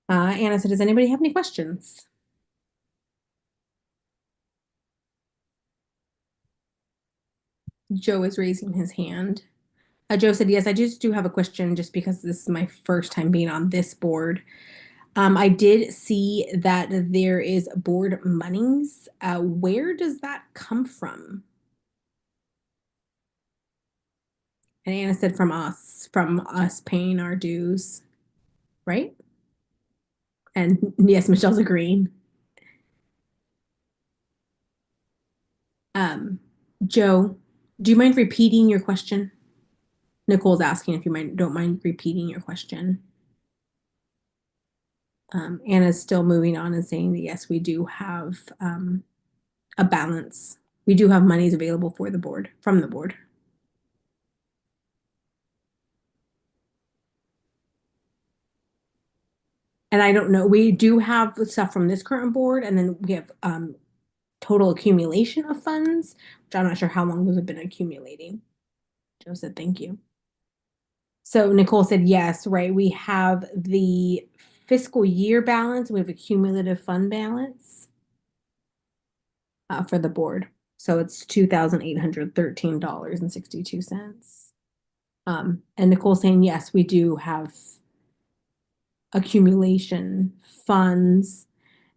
[SPEAKER 1] Anna said, does anybody have any questions? Joe is raising his hand. Joe said, yes, I just do have a question just because this is my first time being on this board. I did see that there is board monies. Where does that come from? And Anna said, from us paying our dues, right? And yes, Michelle's agreeing. Um, Joe, do you mind repeating your question? Nicole's asking if you don't mind repeating your question. Anna's still moving on and saying that yes, we do have a balance. We do have monies available for the board, from the board. And I don't know, we do have stuff from this current board, and then we have total accumulation of funds, which I'm not sure how long those have been accumulating. Joe said, thank you. So Nicole said, yes, right. We have the fiscal year balance. We have a cumulative fund balance for the board. So it's $2,813.62. And Nicole's saying, yes, we do have accumulation funds.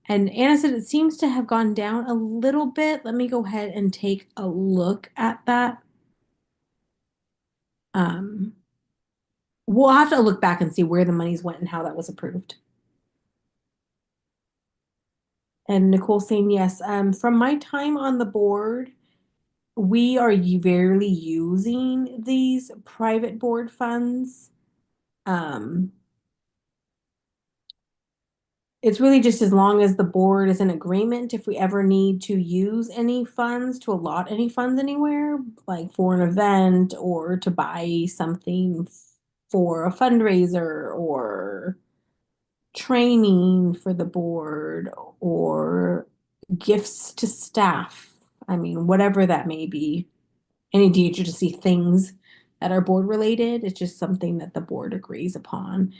[SPEAKER 1] And Anna said it seems to have gone down a little bit. Let me go ahead and take a look at that. Um, we'll have to look back and see where the monies went and how that was approved. And Nicole saying yes. From my time on the board, we are rarely using these private board funds. Um, it's really just as long as the board is in agreement, if we ever need to use any funds, to allot any funds anywhere, like for an event or to buy something for a fundraiser or training for the board or gifts to staff. I mean, whatever that may be. Any DHHSC things that are board related, it's just something that the board agrees upon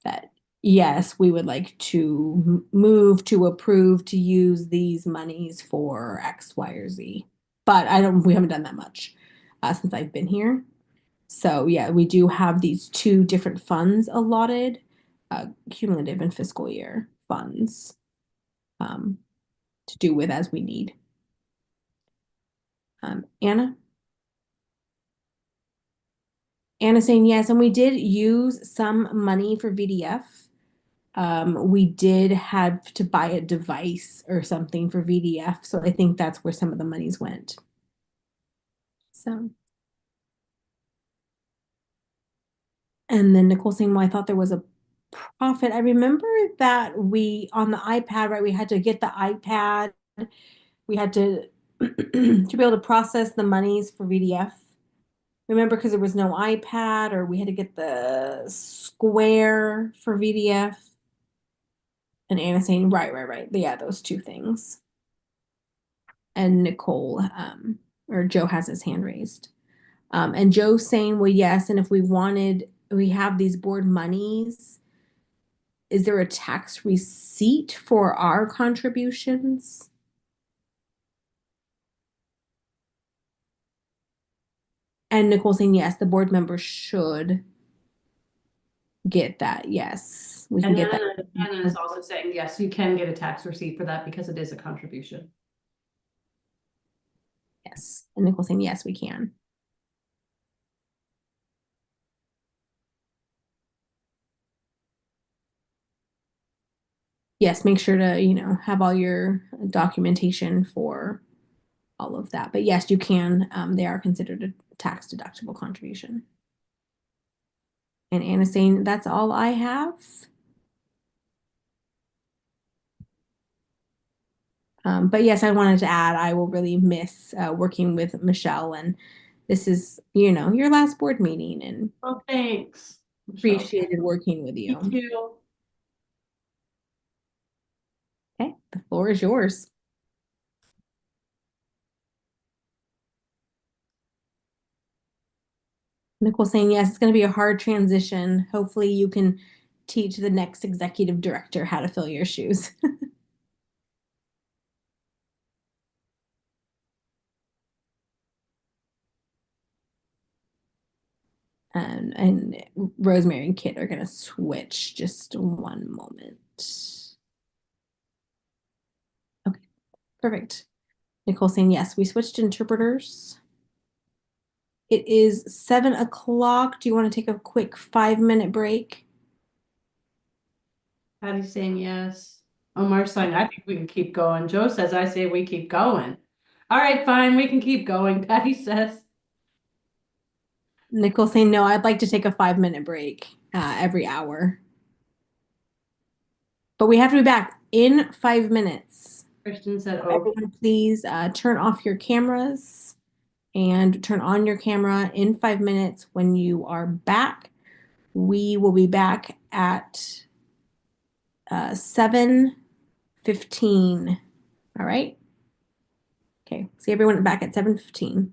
[SPEAKER 1] that yes, we would like to move to approve to use these monies for X, Y, or Z. But we haven't done that much since I've been here. So yeah, we do have these two different funds allotted, cumulative and fiscal year funds, um, to do with as we need. Anna? Anna saying yes, and we did use some money for VDF. We did have to buy a device or something for VDF, so I think that's where some of the monies went. So, and then Nicole saying, well, I thought there was a profit. I remember that we on the iPad, right? We had to get the iPad. We had to to be able to process the monies for VDF. Remember, because there was no iPad, or we had to get the Square for VDF. And Anna saying, right. Yeah, those two things. And Nicole, or Joe has his hand raised. And Joe's saying, well, yes, and if we have these board monies, is there a tax receipt for our contributions? And Nicole saying, yes, the board members should get that. Yes, we can
[SPEAKER 2] And
[SPEAKER 1] get that.
[SPEAKER 2] Anna is also saying, yes, you can get a tax receipt for that because it is a contribution.
[SPEAKER 1] Yes. And Nicole saying, yes, we can. Yes, make sure to, have all your documentation for all of that. But yes, you can. They are considered a tax deductible contribution. And Anna's saying, that's all I have. But yes, I wanted to add, I will really miss working with Michelle. And this is, your last board meeting and
[SPEAKER 2] Oh, thanks, Michelle.
[SPEAKER 1] appreciated working with
[SPEAKER 2] Me
[SPEAKER 1] you.
[SPEAKER 2] too.
[SPEAKER 1] Okay, the floor is yours. Nicole saying, yes, it's going to be a hard transition. Hopefully, you can teach the next executive director how to fill your shoes. And Rosemary and Kit are going to switch just one moment. Okay, perfect. Nicole saying, yes, we switched interpreters. It is 7 o'clock. Do you want to take a quick 5-minute break?
[SPEAKER 2] Patty's saying yes. Omar's saying, I think we can keep going. Joe says, I say we keep going. All right, fine, we can keep going, Patty says.
[SPEAKER 1] Nicole saying, no, I'd like to take a 5-minute break every hour. But we have to be back in 5 minutes.
[SPEAKER 2] Christian said, oh,
[SPEAKER 1] Everyone, please turn off your cameras and turn on your camera in 5 minutes. When you are back, we will be back at 7:15. All right. Okay. See everyone back at 7:15.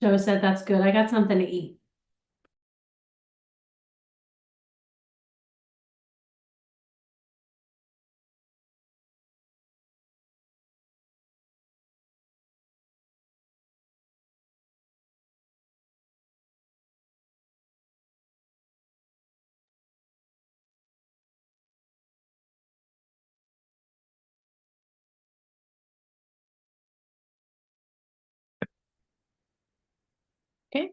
[SPEAKER 2] Joe said that's good. I got something to eat.
[SPEAKER 1] Okay.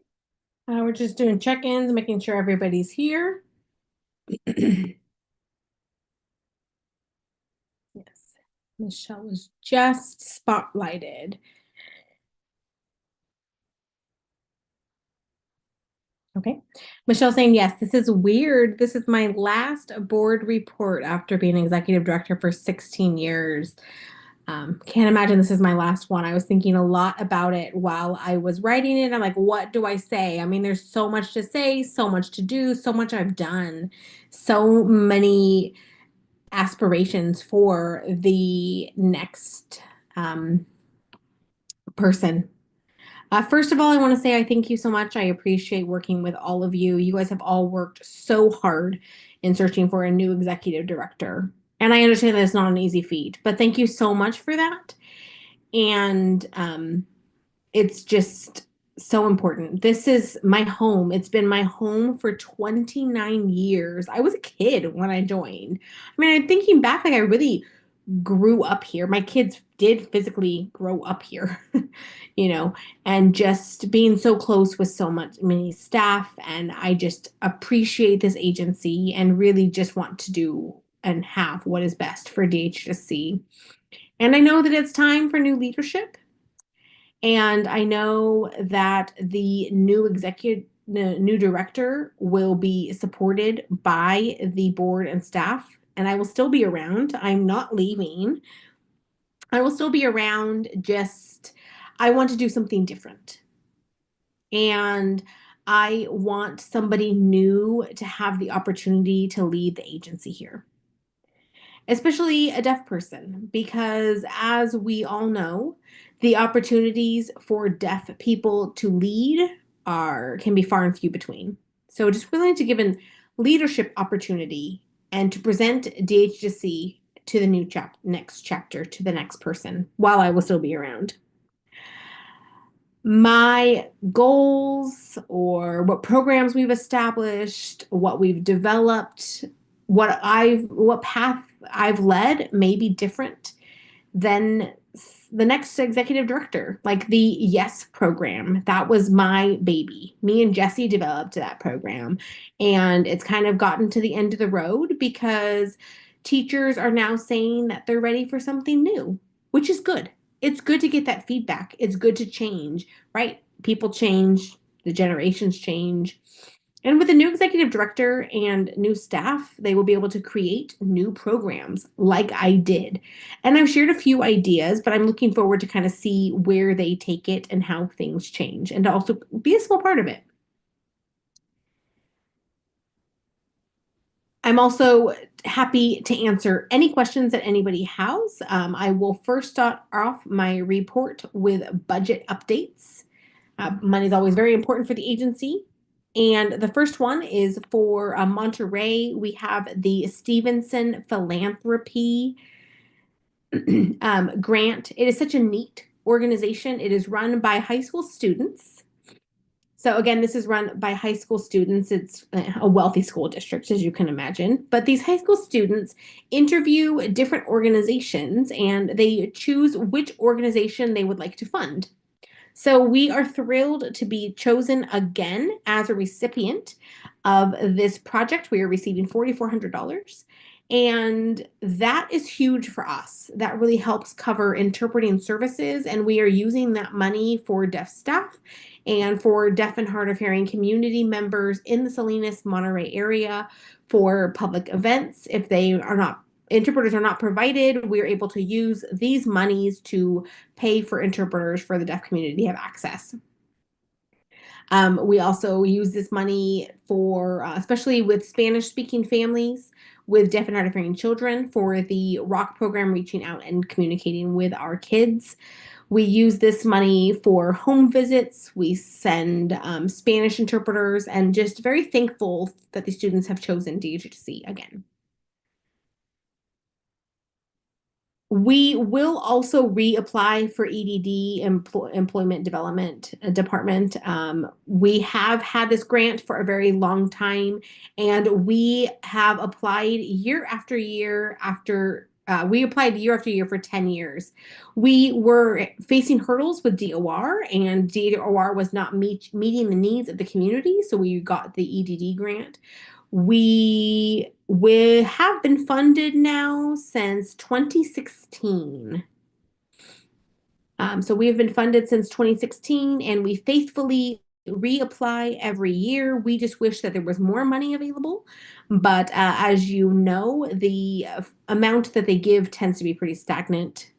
[SPEAKER 1] We're just doing check-ins, making sure everybody's here. Yes. Michelle was just spotlighted. Okay. Michelle saying, yes, this is weird. This is my last board report after being executive director for 16 years. Can't imagine this is my last one. I was thinking a lot about it while I was writing it. I'm like, what do I say? I mean, there's so much to say, so much to do, so much I've done, so many aspirations for the next person. First of all, I want to say I thank you so much. I appreciate working with all of you. You guys have all worked so hard in searching for a new executive director. And I understand that it's not an easy feat, but thank you so much for that. And it's just so important. This is my home. It's been my home for 29 years. I was a kid when I joined. I mean, I'm thinking back, like I really grew up here. My kids did physically grow up here, you know, and just being so close with so much many staff. And I just appreciate this agency and really just want to do and have what is best for DHHSC. And I know that it's time for new leadership. And I know that the new director will be supported by the board and staff, and I will still be around. I'm not leaving. I will still be around, just I want to do something different. And I want somebody new to have the opportunity to lead the agency here, especially a deaf person, because as we all know, the opportunities for deaf people to lead are can be far and few between. So just willing to give an leadership opportunity and to present DHHC to the next chapter to the next person while I will still be around. My goals or what programs we've established, what we've developed, what path I've led may be different than the next executive director. Like the Yes program, that was my baby. Me and Jesse developed that program, and it's kind of gotten to the end of the road because teachers are now saying that they're ready for something new, which is good. It's good to get that feedback. It's good to change, right? People change, the generations change. And with a new executive director and new staff, they will be able to create new programs like I did. And I've shared a few ideas, but I'm looking forward to kind of see where they take it and how things change and to also be a small part of it. I'm also happy to answer any questions that anybody has. I will first start off my report with budget updates. Money is always very important for the agency. And the first one is for Monterey. We have the Stevenson Philanthropy grant. It is such a neat organization. It is run by high school students. So again, this is run by high school students. It's a wealthy school district, as you can imagine. But these high school students interview different organizations and they choose which organization they would like to fund. So we are thrilled to be chosen again as a recipient of this project. We are receiving $4,400. And that is huge for us. That really helps cover interpreting services. And we are using that money for deaf staff and for deaf and hard of hearing community members in the Salinas Monterey area for public events. If they are not interpreters are not provided, we're able to use these monies to pay for interpreters for the deaf community to have access. We also use this money for, especially with Spanish speaking families, with deaf and hard of hearing children for the ROC program, reaching out and communicating with our kids. We use this money for home visits. We send Spanish interpreters, and just very thankful that the students have chosen DHHC again. We will also reapply for EDD, Employment Development Department. We have had this grant for a very long time, and we have applied year after year after. We applied year after year for 10 years. We were facing hurdles with DOR, and DOR was not meeting the needs of the community, so we got the EDD grant. We have been funded now since 2016. So we have been funded since 2016, and we faithfully reapply every year. We just wish that there was more money available. But as you know, the amount that they give tends to be pretty stagnant.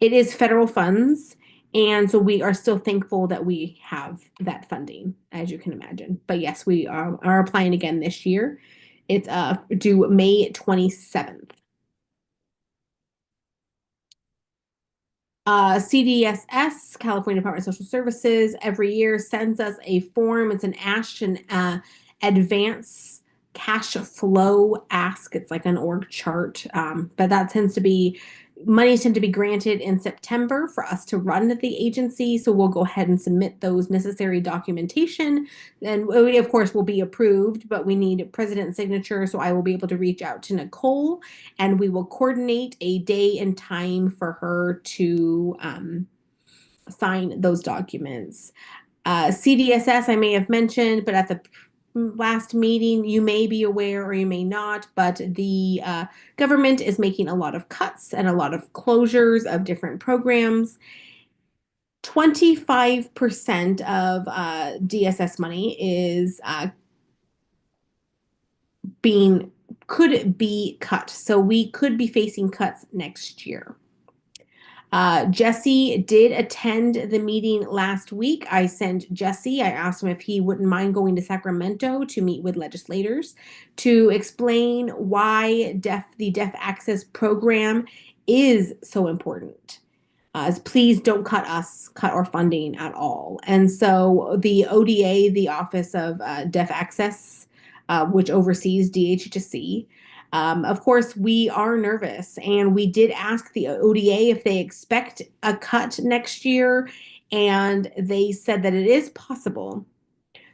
[SPEAKER 1] It is federal funds, and so we are still thankful that we have that funding, as you can imagine. But yes, we are applying again this year. It's due May 27th. CDSS, California Department of Social Services, every year sends us a form. It's an Ashton advance cash flow ask. It's like an org chart, but that tends to be money tend to be granted in September for us to run the agency. So we'll go ahead and submit those necessary documentation. And we, of course, will be approved, but we need president signature. So I will be able to reach out to Nicole, and we will coordinate a day and time for her to sign those documents. CDSS, I may have mentioned, but at the last meeting, you may be aware or you may not, but the government is making a lot of cuts and a lot of closures of different programs. 25% of DSS money is could be cut. So we could be facing cuts next year. Jesse did attend the meeting last week. I sent Jesse, I asked him if he wouldn't mind going to Sacramento to meet with legislators to explain why the Deaf Access Program is so important. Please don't cut our funding at all. And so the ODA, the Office of Deaf Access, which oversees DHHSC, of course, we are nervous, and we did ask the ODA if they expect a cut next year, and they said that it is possible.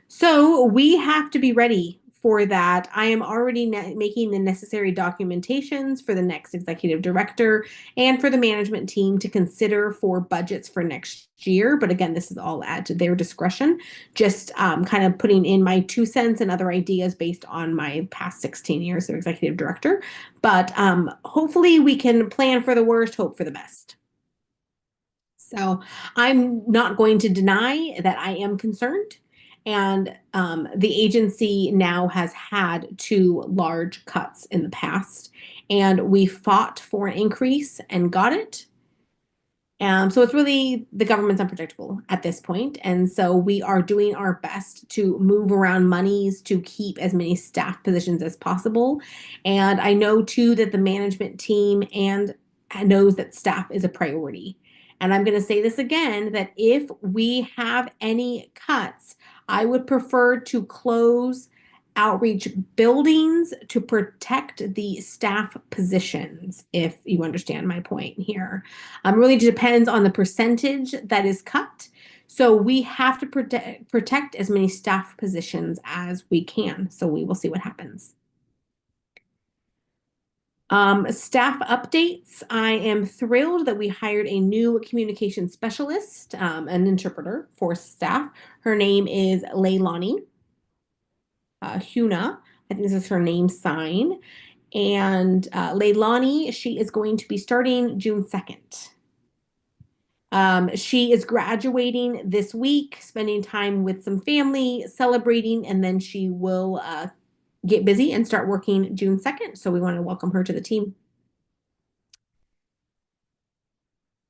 [SPEAKER 1] So we have to be ready for that. I am already making the necessary documentations for the next executive director and for the management team to consider for budgets for next year. But again, this is all at their discretion, just kind of putting in my 2 cents and other ideas based on my past 16 years of executive director. But hopefully we can plan for the worst, hope for the best. So I'm not going to deny that I am concerned. And the agency now has had 2 large cuts in the past, and we fought for an increase and got it. So it's really, the government's unpredictable at this point. And so we are doing our best to move around monies to keep as many staff positions as possible. And I know too that the management team and knows that staff is a priority. And I'm going to say this again, that if we have any cuts, I would prefer to close outreach buildings to protect the staff positions, if you understand my point here. Really depends on the percentage that is cut. So we have to protect as many staff positions as we can. So we will see what happens. Staff updates. I am thrilled that we hired a new communication specialist, an interpreter for staff. Her name is Leilani Huna. I think this is her name sign. And Leilani, she is going to be starting June 2nd. She is graduating this week, spending time with some family, celebrating, and then she will get busy and start working June 2nd. So we want to welcome her to the team.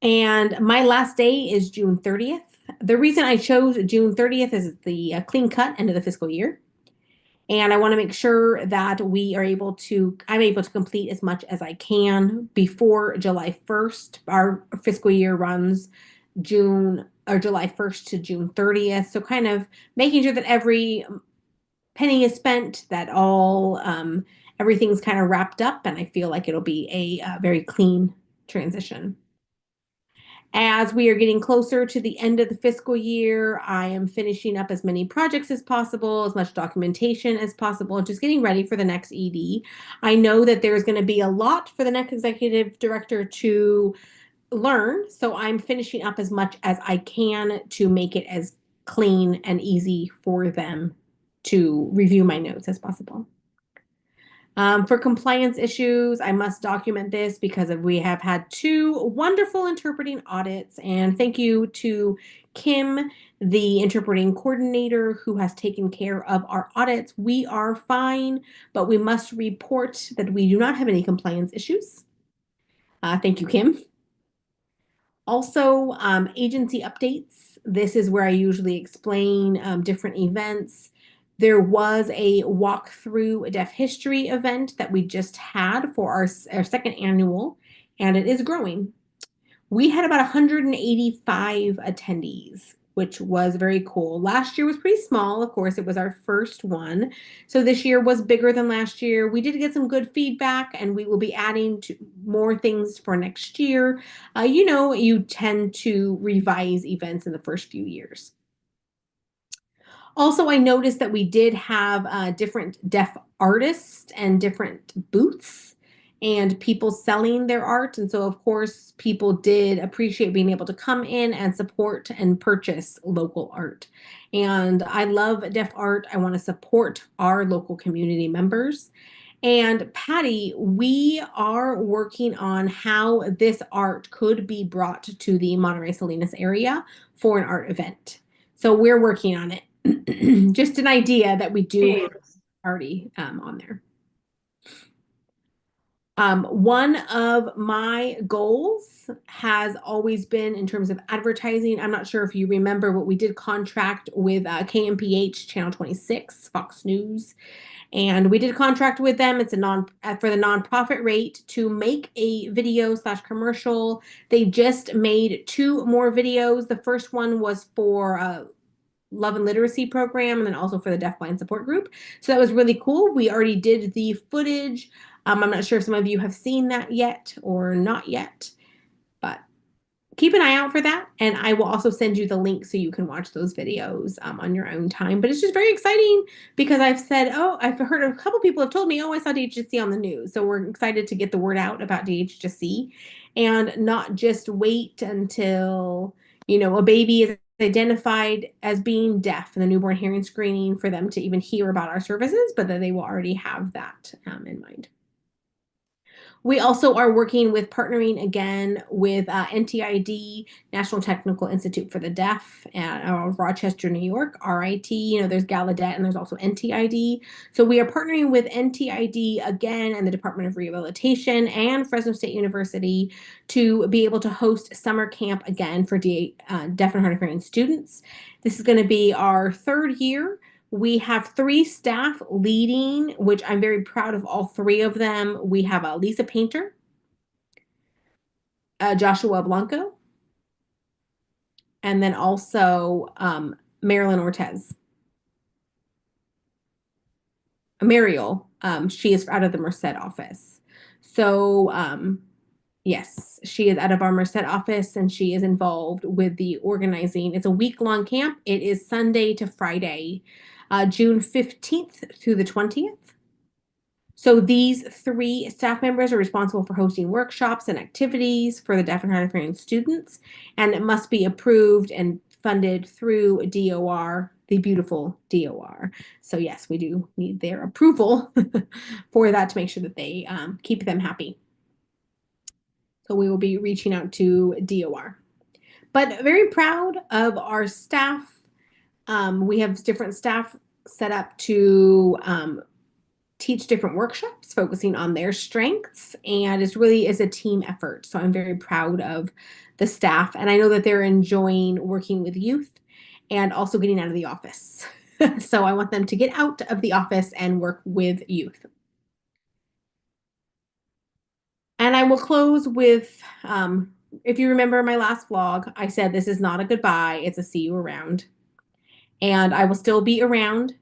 [SPEAKER 1] And my last day is June 30th. The reason I chose June 30th is the clean cut end of the fiscal year. And I want to make sure that I'm able to complete as much as I can before July 1st. Our fiscal year runs June or July 1st to June 30th. So kind of making sure that every penny is spent, that everything's kind of wrapped up, and I feel like it'll be a very clean transition. As we are getting closer to the end of the fiscal year, I am finishing up as many projects as possible, as much documentation as possible, just getting ready for the next ED. I know that there's going to be a lot for the next executive director to learn, so I'm finishing up as much as I can to make it as clean and easy for them to review my notes as possible. For compliance issues, I must document this because we have had two wonderful interpreting audits, and thank you to Kim, the interpreting coordinator, who has taken care of our audits. We are fine, but we must report that we do not have any compliance issues. Thank you, Kim. Also, agency updates. This is where I usually explain different events. There was a walkthrough deaf history event that we just had for our second annual, and it is growing. We had about 185 attendees, which was very cool. Last year was pretty small. Of course, it was our first one. So this year was bigger than last year. We did get some good feedback, and we will be adding more things for next year. You tend to revise events in the first few years. Also, I noticed that we did have different deaf artists and different booths and people selling their art. And so, of course, people did appreciate being able to come in and support and purchase local art. And I love deaf art. I want to support our local community members. And Patty, we are working on how this art could be brought to the Monterey Salinas area for an art event. So we're working on it. Just an idea that we do already on there. One of my goals has always been in terms of advertising. I'm not sure if you remember, but we did contract with KMPH Channel 26, Fox News, and we did contract with them. It's for the nonprofit rate to make a video/commercial. They just made two more videos. The first one was for Love and Literacy program, and then also for the Deafblind Support Group. So that was really cool. We already did the footage. I'm not sure if some of you have seen that yet or not yet, but keep an eye out for that. And I will also send you the link so you can watch those videos on your own time. But it's just very exciting because I've heard a couple people have told me, oh, I saw DHHSC on the news. So we're excited to get the word out about DHHSC and not just wait until, a baby is identified as being deaf in the newborn hearing screening for them to even hear about our services, but that they will already have that in mind. We also are working with partnering again with NTID, National Technical Institute for the Deaf, at Rochester, New York, RIT. There's Gallaudet and there's also NTID. So we are partnering with NTID again and the Department of Rehabilitation and Fresno State University to be able to host summer camp again for deaf and hard of hearing students. This is going to be our third year. We have 3 staff leading, which I'm very proud of all 3 of them. We have Lisa Painter, Joshua Blanco, and then also Marilyn Ortez. Mariel, she is out of the Merced office. So yes, she is out of our Merced office, and she is involved with the organizing. It's a week-long camp. It is Sunday to Friday, June 15th through the 20th. So these 3 staff members are responsible for hosting workshops and activities for the deaf and hard of hearing students, and it must be approved and funded through DOR, the beautiful DOR. So yes, we do need their approval for that to make sure that they keep them happy. So we will be reaching out to DOR. But very proud of our staff. We have different staff set up to teach different workshops focusing on their strengths, and it really is a team effort. So I'm very proud of the staff, and I know that they're enjoying working with youth and also getting out of the office. So I want them to get out of the office and work with youth. And I will close with, if you remember my last vlog, I said this is not a goodbye, it's a see you around. And I will still be around.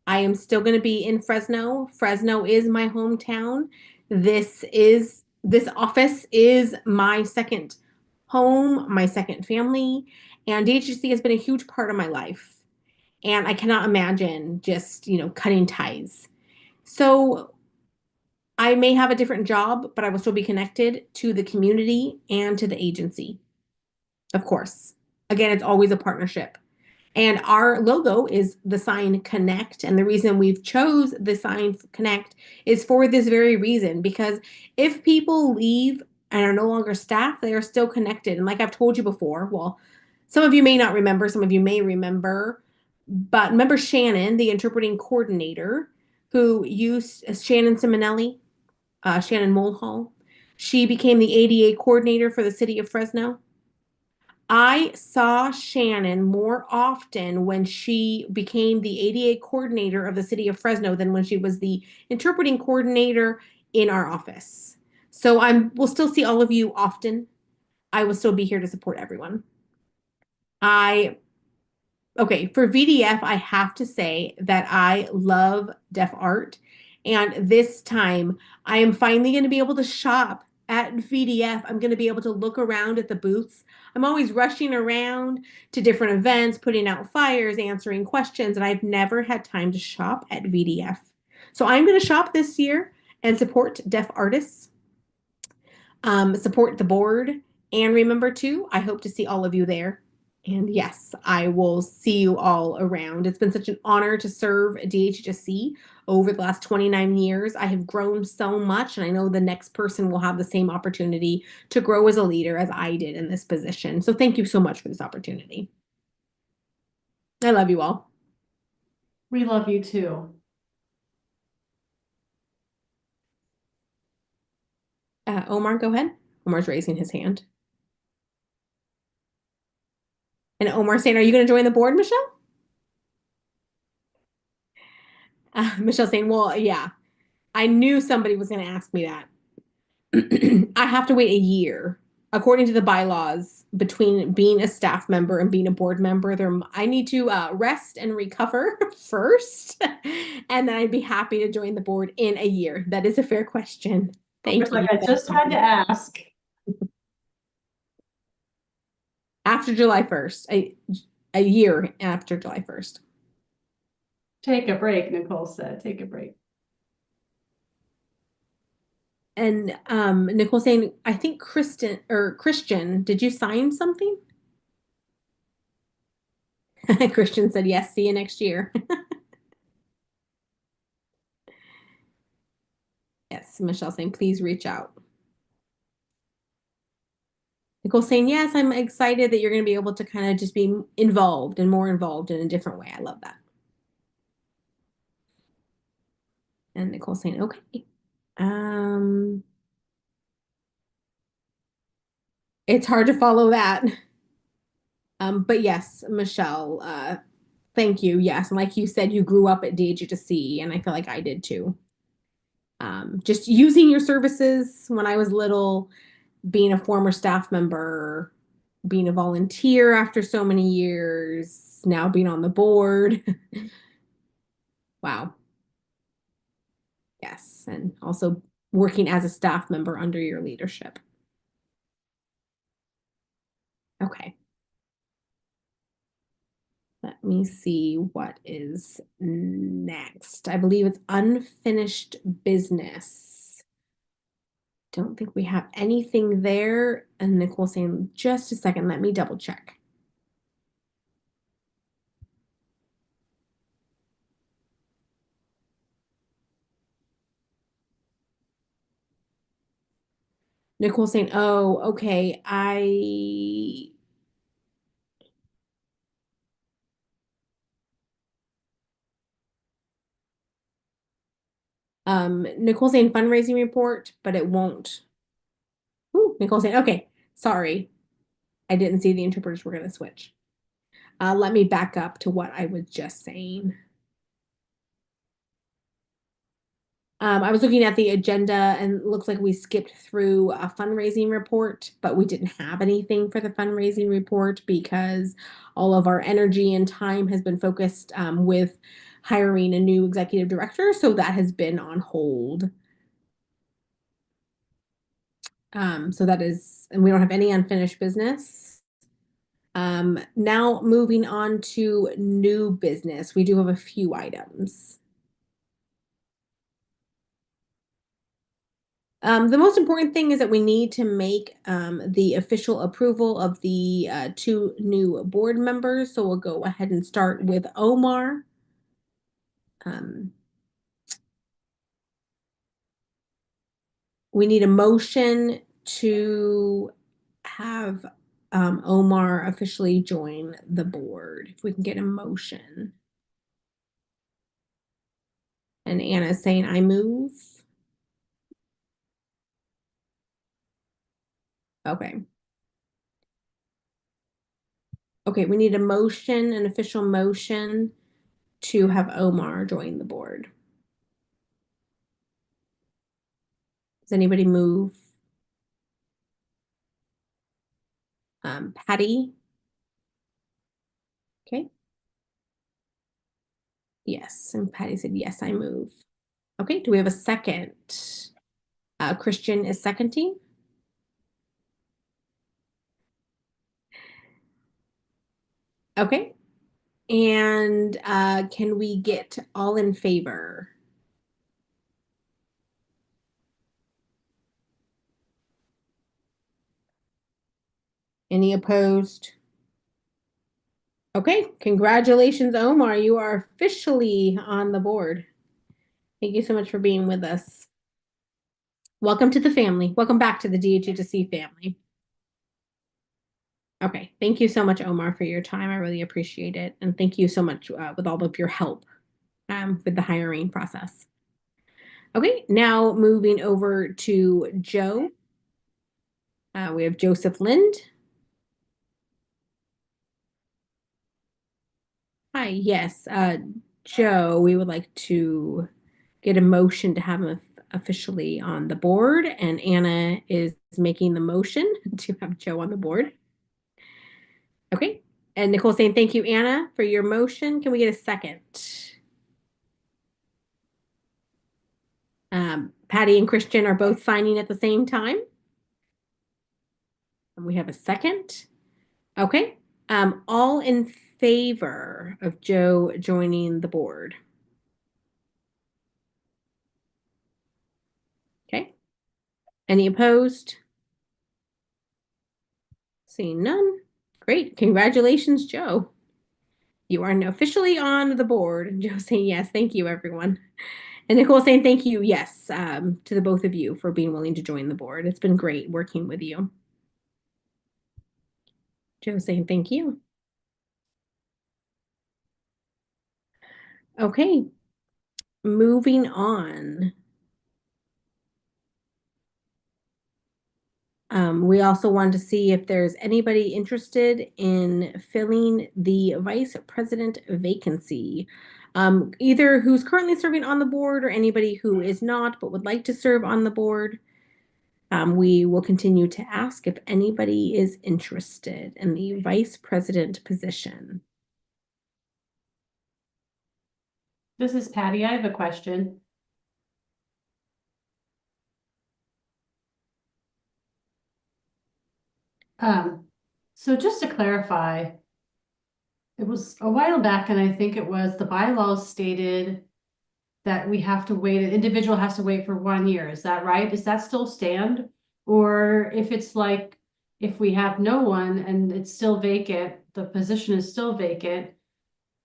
[SPEAKER 1] I am still going to be in Fresno. Fresno is my hometown. This office is my second home, my second family, and DHHC has been a huge part of my life. And I cannot imagine just, cutting ties. So I may have a different job, but I will still be connected to the community and to the agency, of course. Again, it's always a partnership. And our logo is the sign Connect. And the reason we've chose the sign Connect is for this very reason, because if people leave and are no longer staff, they are still connected. And like I've told you before, well, some of you may not remember, some of you may remember, but remember Shannon, the interpreting coordinator, who used Shannon Simonelli, Shannon Mulhall. She became the ADA coordinator for the city of Fresno. I saw Shannon more often when she became the ADA coordinator of the city of Fresno than when she was the interpreting coordinator in our office. So we'll still see all of you often. I will still be here to support everyone. I Okay, for VDF, I have to say that I love deaf art. And this time, I am finally going to be able to shop at VDF. I'm going to be able to look around at the booths. I'm always rushing around to different events, putting out flyers, answering questions, and I've never had time to shop at VDF. So I'm going to shop this year and support deaf artists, support the board, and remember too, I hope to see all of you there. And yes, I will see you all around. It's been such an honor to serve DHHSC over the last 29 years. I have grown so much, and I know the next person will have the same opportunity to grow as a leader as I did in this position. So thank you so much for this opportunity. I love you all.
[SPEAKER 2] We love you too.
[SPEAKER 1] Omar, go ahead. Omar's raising his hand. And Omar saying, are you going to join the board, Michelle? Michelle saying, well, yeah, I knew somebody was going to ask me that. I have to wait a year. According to the bylaws, between being a staff member and being a board member, I need to rest and recover first, and then I'd be happy to join the board in a year. That is a fair question. Thank
[SPEAKER 2] It's like
[SPEAKER 1] you.
[SPEAKER 2] I just had to ask.
[SPEAKER 1] After July 1st, a year after July 1st.
[SPEAKER 2] Take a break, Nicole said. Take a break.
[SPEAKER 1] And Nicole saying, I think Christian, did you sign something? Christian said, yes, see you next year. Yes, Michelle saying, please reach out. Nicole saying, yes, I'm excited that you're going to be able to kind of just be involved and more involved in a different way. I love that. And Nicole saying, okay. It's hard to follow that. But yes, Michelle, thank you. Yes. And like you said, you grew up at DHHSC, and I feel like I did too. Just using your services when I was little, being a former staff member, being a volunteer after so many years, now being on the board. Wow. Yes. And also working as a staff member under your leadership. Okay. Let me see what is next. I believe it's unfinished business. Don't think we have anything there. And Nicole saying, just a second, let me double check. Nicole saying, oh, okay, Nicole saying fundraising report, but it won't. Ooh, Nicole saying, okay, sorry. I didn't see the interpreters were going to switch. Let me back up to what I was just saying. I was looking at the agenda and it looks like we skipped through a fundraising report, but we didn't have anything for the fundraising report because all of our energy and time has been focused with hiring a new executive director. So that has been on hold. So that is, and we don't have any unfinished business. Now moving on to new business, we do have a few items. The most important thing is that we need to make the official approval of the two new board members. So we'll go ahead and start with Omar. Um, we need a motion to have Omar officially join the board. If we can get a motion. And Anna's saying, I move. Okay. Okay, we need a motion, an official motion to have Omar join the board. Does anybody move? Patty? Okay. Yes. And Patty said, yes, I move. Okay. Do we have a second? Christian is seconding. Okay. And can we get all in favor? Any opposed? Okay. Congratulations, Omar. You are officially on the board. Thank you so much for being with us. Welcome to the family. Welcome back to the DHHSC family. Okay. Thank you so much, Omar, for your time. I really appreciate it. And thank you so much with all of your help with the hiring process. Okay. Now moving over to Joe. We have Joseph Lind. Hi. Yes. Joe, we would like to get a motion to have him officially on the board. And Anna is making the motion to have Joe on the board. Okay. And Nicole saying, thank you, Anna, for your motion. Can we get a second? Patty and Christian are both signing at the same time. And we have a second. Okay. All in favor of Joe joining the board? Okay. Any opposed? Seeing none. Great. Congratulations, Joe. You are now officially on the board. Joe saying yes. Thank you, everyone. And Nicole saying thank you, yes, to the both of you for being willing to join the board. It's been great working with you. Joe saying thank you. Okay, moving on. We also wanted to see if there's anybody interested in filling the vice president vacancy. Either who's currently serving on the board or anybody who is not but would like to serve on the board. We will continue to ask if anybody is interested in the vice president position.
[SPEAKER 2] This is Patty. I have a question. So just to clarify, it was a while back, and I think it was the bylaws stated that we have to wait, an individual has to wait for 1 year. Is that right? Does that still stand? Or if it's like, if we have no one and it's still vacant, the position is still vacant,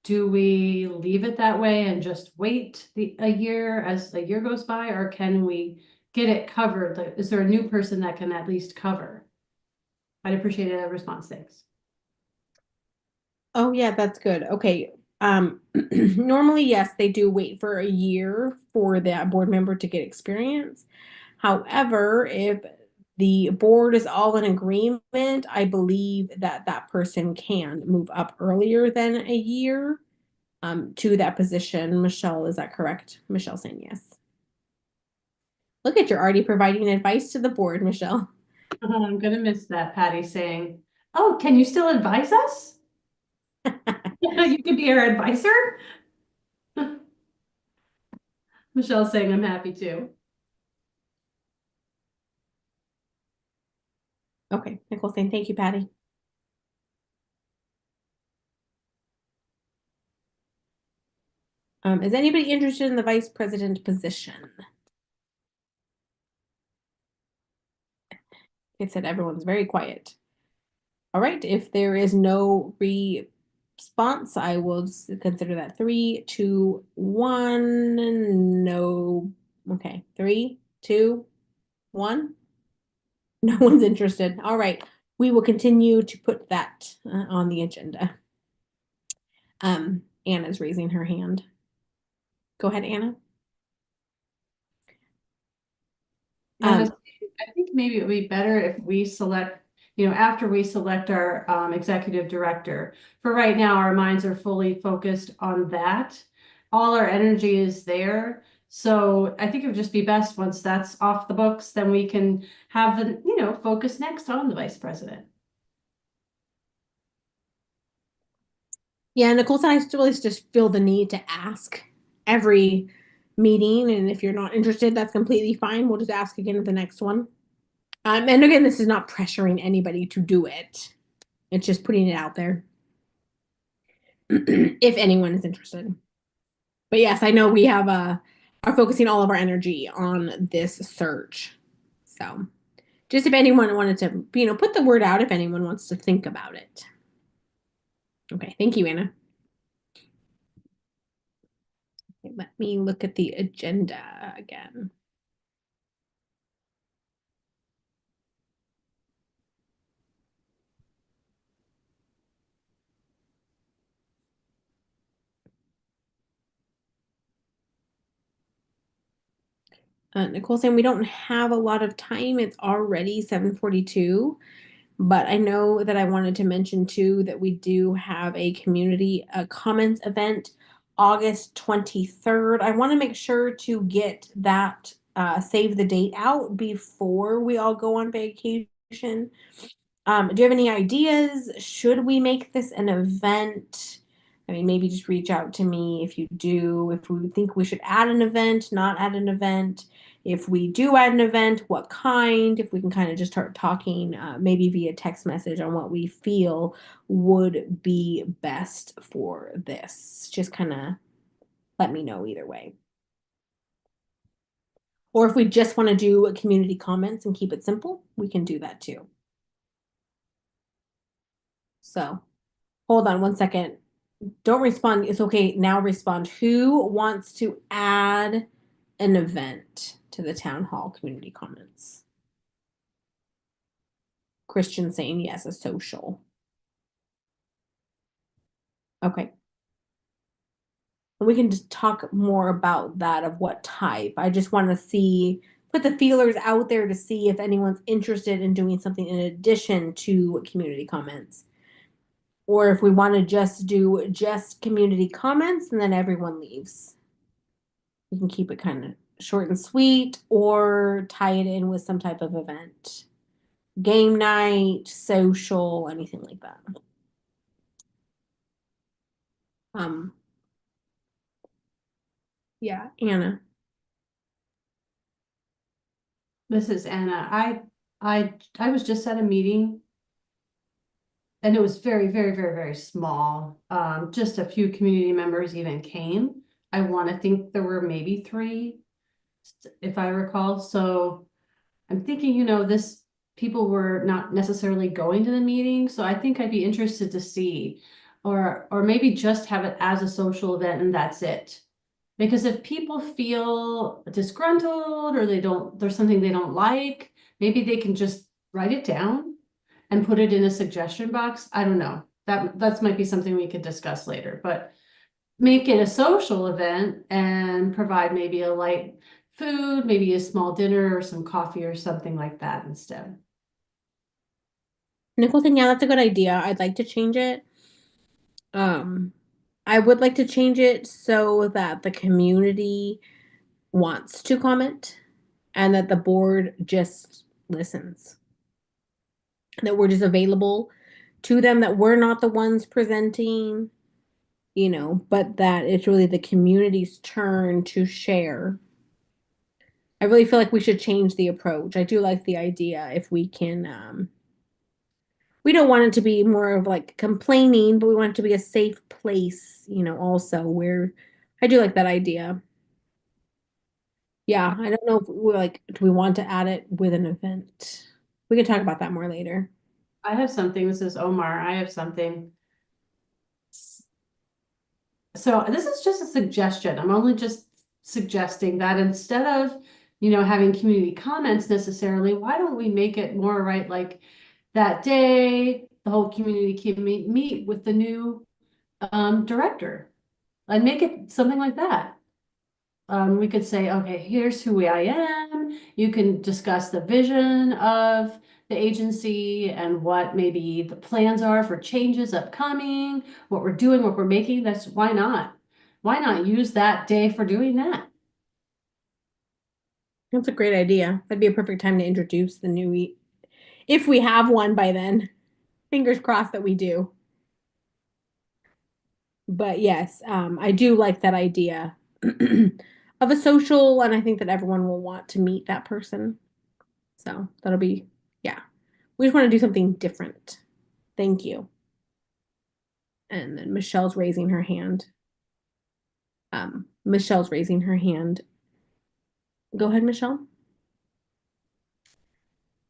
[SPEAKER 2] do we leave it that way and just wait a year as a year goes by, or can we get it covered? Is there a new person that can at least cover? I'd appreciate a response. Thanks.
[SPEAKER 1] Oh, yeah, that's good. Okay. Normally, yes, they do wait for a year for that board member to get experience. However, if the board is all in agreement, I believe that that person can move up earlier than a year to that position. Michelle, is that correct? Michelle saying yes. Look at, you're already providing advice to the board, Michelle.
[SPEAKER 2] Oh, I'm gonna miss that, Patty saying, "Oh, can you still advise us? You could be our advisor." Michelle's saying, "I'm happy to."
[SPEAKER 1] Okay, Nicole saying thank you, Patty. Is anybody interested in the vice president position? It said everyone's very quiet. All right, if there is no response, I will consider that 3, 2, 1. No. Okay, 3, 2, 1. No one's interested. All right, we will continue to put that on the agenda. Anna's raising her hand. Go ahead, Anna.
[SPEAKER 2] And I think maybe it would be better if we select, after we select our executive director. For right now, our minds are fully focused on that. All our energy is there. So I think it would just be best once that's off the books, then we can have the, focus next on the vice president.
[SPEAKER 1] Yeah, Nicole said I still just feel the need to ask every meeting, and if you're not interested, that's completely fine. We'll just ask again at the next one. And again, this is not pressuring anybody to do it. It's just putting it out there. If anyone is interested. But yes, I know we have are focusing all of our energy on this search. So just if anyone wanted to, put the word out if anyone wants to think about it. Okay, thank you, Anna. Okay, let me look at the agenda again. Nicole saying we don't have a lot of time. It's already 7:42. But I know that I wanted to mention too that we do have a community comments event August 23rd. I want to make sure to get that save the date out before we all go on vacation. Do you have any ideas? Should we make this an event? I mean, maybe just reach out to me if you do, if we think we should add an event, not add an event. If we do add an event, what kind? If we can kind of just start talking, maybe via text message on what we feel would be best for this. Just kind of let me know either way. Or if we just want to do community comments and keep it simple, we can do that too. So hold on one second. Don't respond. It's okay. Now respond. Who wants to add an event to the town hall community comments? Christian saying yes, a social. Okay. And we can just talk more about that of what type. I just want to see, put the feelers out there to see if anyone's interested in doing something in addition to community comments. Or if we want to just do just community comments and then everyone leaves. We can keep it kind of short and sweet or tie it in with some type of event. Game night, social, anything like that. Um, yeah, Anna.
[SPEAKER 2] This is Anna. I was just at a meeting and it was very, very, very, very small. Just a few community members even came. I want to think there were maybe 3, if I recall. So I'm thinking, this people were not necessarily going to the meeting, so I think I'd be interested to see, or maybe just have it as a social event and that's it. Because if people feel disgruntled or there's something they don't like, maybe they can just write it down and put it in a suggestion box. I don't know. That might be something we could discuss later, but make it a social event and provide maybe a light food, maybe a small dinner or some coffee or something like that instead.
[SPEAKER 1] Nicole saying, yeah, that's a good idea. I'd like to change it. Um, I would like to change it so that the community wants to comment and that the board just listens. That we're just available to them, that we're not the ones presenting, but that it's really the community's turn to share. I really feel like we should change the approach. I do like the idea if we can, we don't want it to be more of like complaining, but we want it to be a safe place, also where I do like that idea. Yeah, I don't know if we like, do we want to add it with an event? We can talk about that more later.
[SPEAKER 2] I have something. This is Omar. I have something. So this is just a suggestion. I'm only just suggesting that instead of, having community comments necessarily, why don't we make it more right? Like that day, the whole community can meet with the new director and make it something like that. We could say, okay, here's who I am. You can discuss the vision of the agency and what maybe the plans are for changes upcoming, what we're doing, what we're making. That's why not? Why not use that day for doing that?
[SPEAKER 1] That's a great idea. That'd be a perfect time to introduce the new, if we have one by then. Fingers crossed that we do. But yes, I do like that idea of a social, and I think that everyone will want to meet that person. So that'll be, yeah. We just want to do something different. Thank you. And then Michelle's raising her hand. Michelle's raising her hand. Go ahead, Michelle.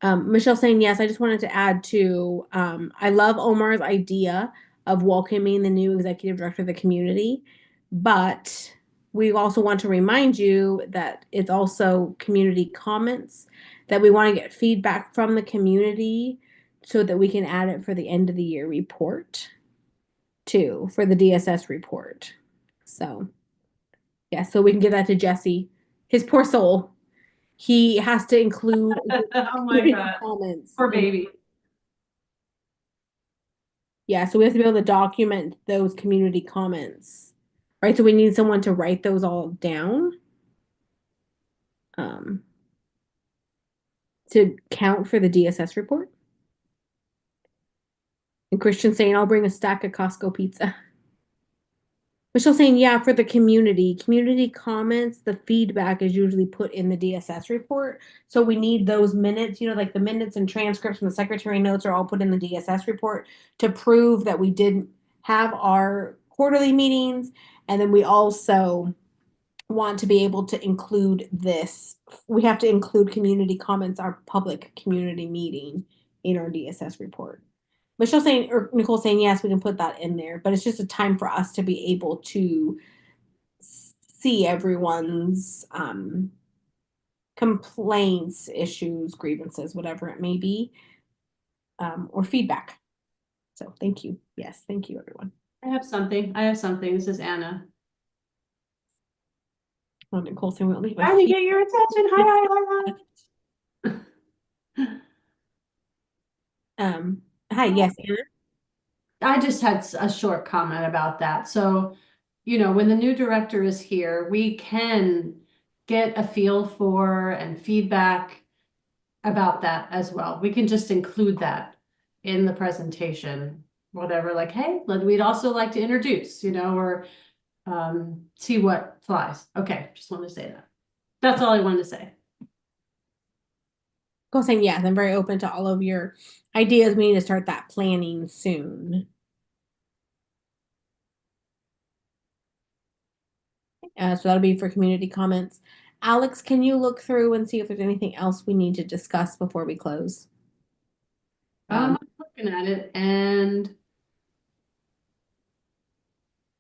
[SPEAKER 1] Michelle saying, yes, I just wanted to add to, I love Omar's idea of welcoming the new executive director of the community, but we also want to remind you that it's also community comments, that we want to get feedback from the community so that we can add it for the end of the year report too, for the DSS report. So, yeah, so we can give that to Jesse, his poor soul. He has to include
[SPEAKER 2] Oh my
[SPEAKER 1] community
[SPEAKER 2] God,
[SPEAKER 1] comments
[SPEAKER 2] poor
[SPEAKER 1] in.
[SPEAKER 2] baby.
[SPEAKER 1] Yeah, so we have to be able to document those community comments, right? So we need someone to write those all down, um, to count for the DSS report. And Christian saying, I'll bring a stack of Costco pizza. Michelle saying, yeah, for the community comments, the feedback is usually put in the DSS report. So we need those minutes, like the minutes and transcripts from the secretary notes are all put in the DSS report to prove that we didn't have our quarterly meetings. And then we also want to be able to include this. We have to include community comments, our public community meeting in our DSS report. Michelle saying, or Nicole saying, yes, we can put that in there, but it's just a time for us to be able to see everyone's complaints, issues, grievances, whatever it may be, or feedback. So thank you. Yes, thank you, everyone.
[SPEAKER 2] I have something. I have something. This is Anna.
[SPEAKER 1] Oh, Nicole saying we'll leave a
[SPEAKER 2] Trying to
[SPEAKER 1] few.
[SPEAKER 2] get your attention. Hi, hi, hi, hi.
[SPEAKER 1] Hi, yes, Anna.
[SPEAKER 2] I just had a short comment about that. So, when the new director is here, we can get a feel for and feedback about that as well. We can just include that in the presentation, whatever, like, hey, we'd also like to introduce, or see what flies. Okay, just wanted to say that. That's all I wanted to say.
[SPEAKER 1] Nicole saying yes, I'm very open to all of your ideas. We need to start that planning soon. So that'll be for community comments. Alex, can you look through and see if there's anything else we need to discuss before we close?
[SPEAKER 2] I'm looking at it and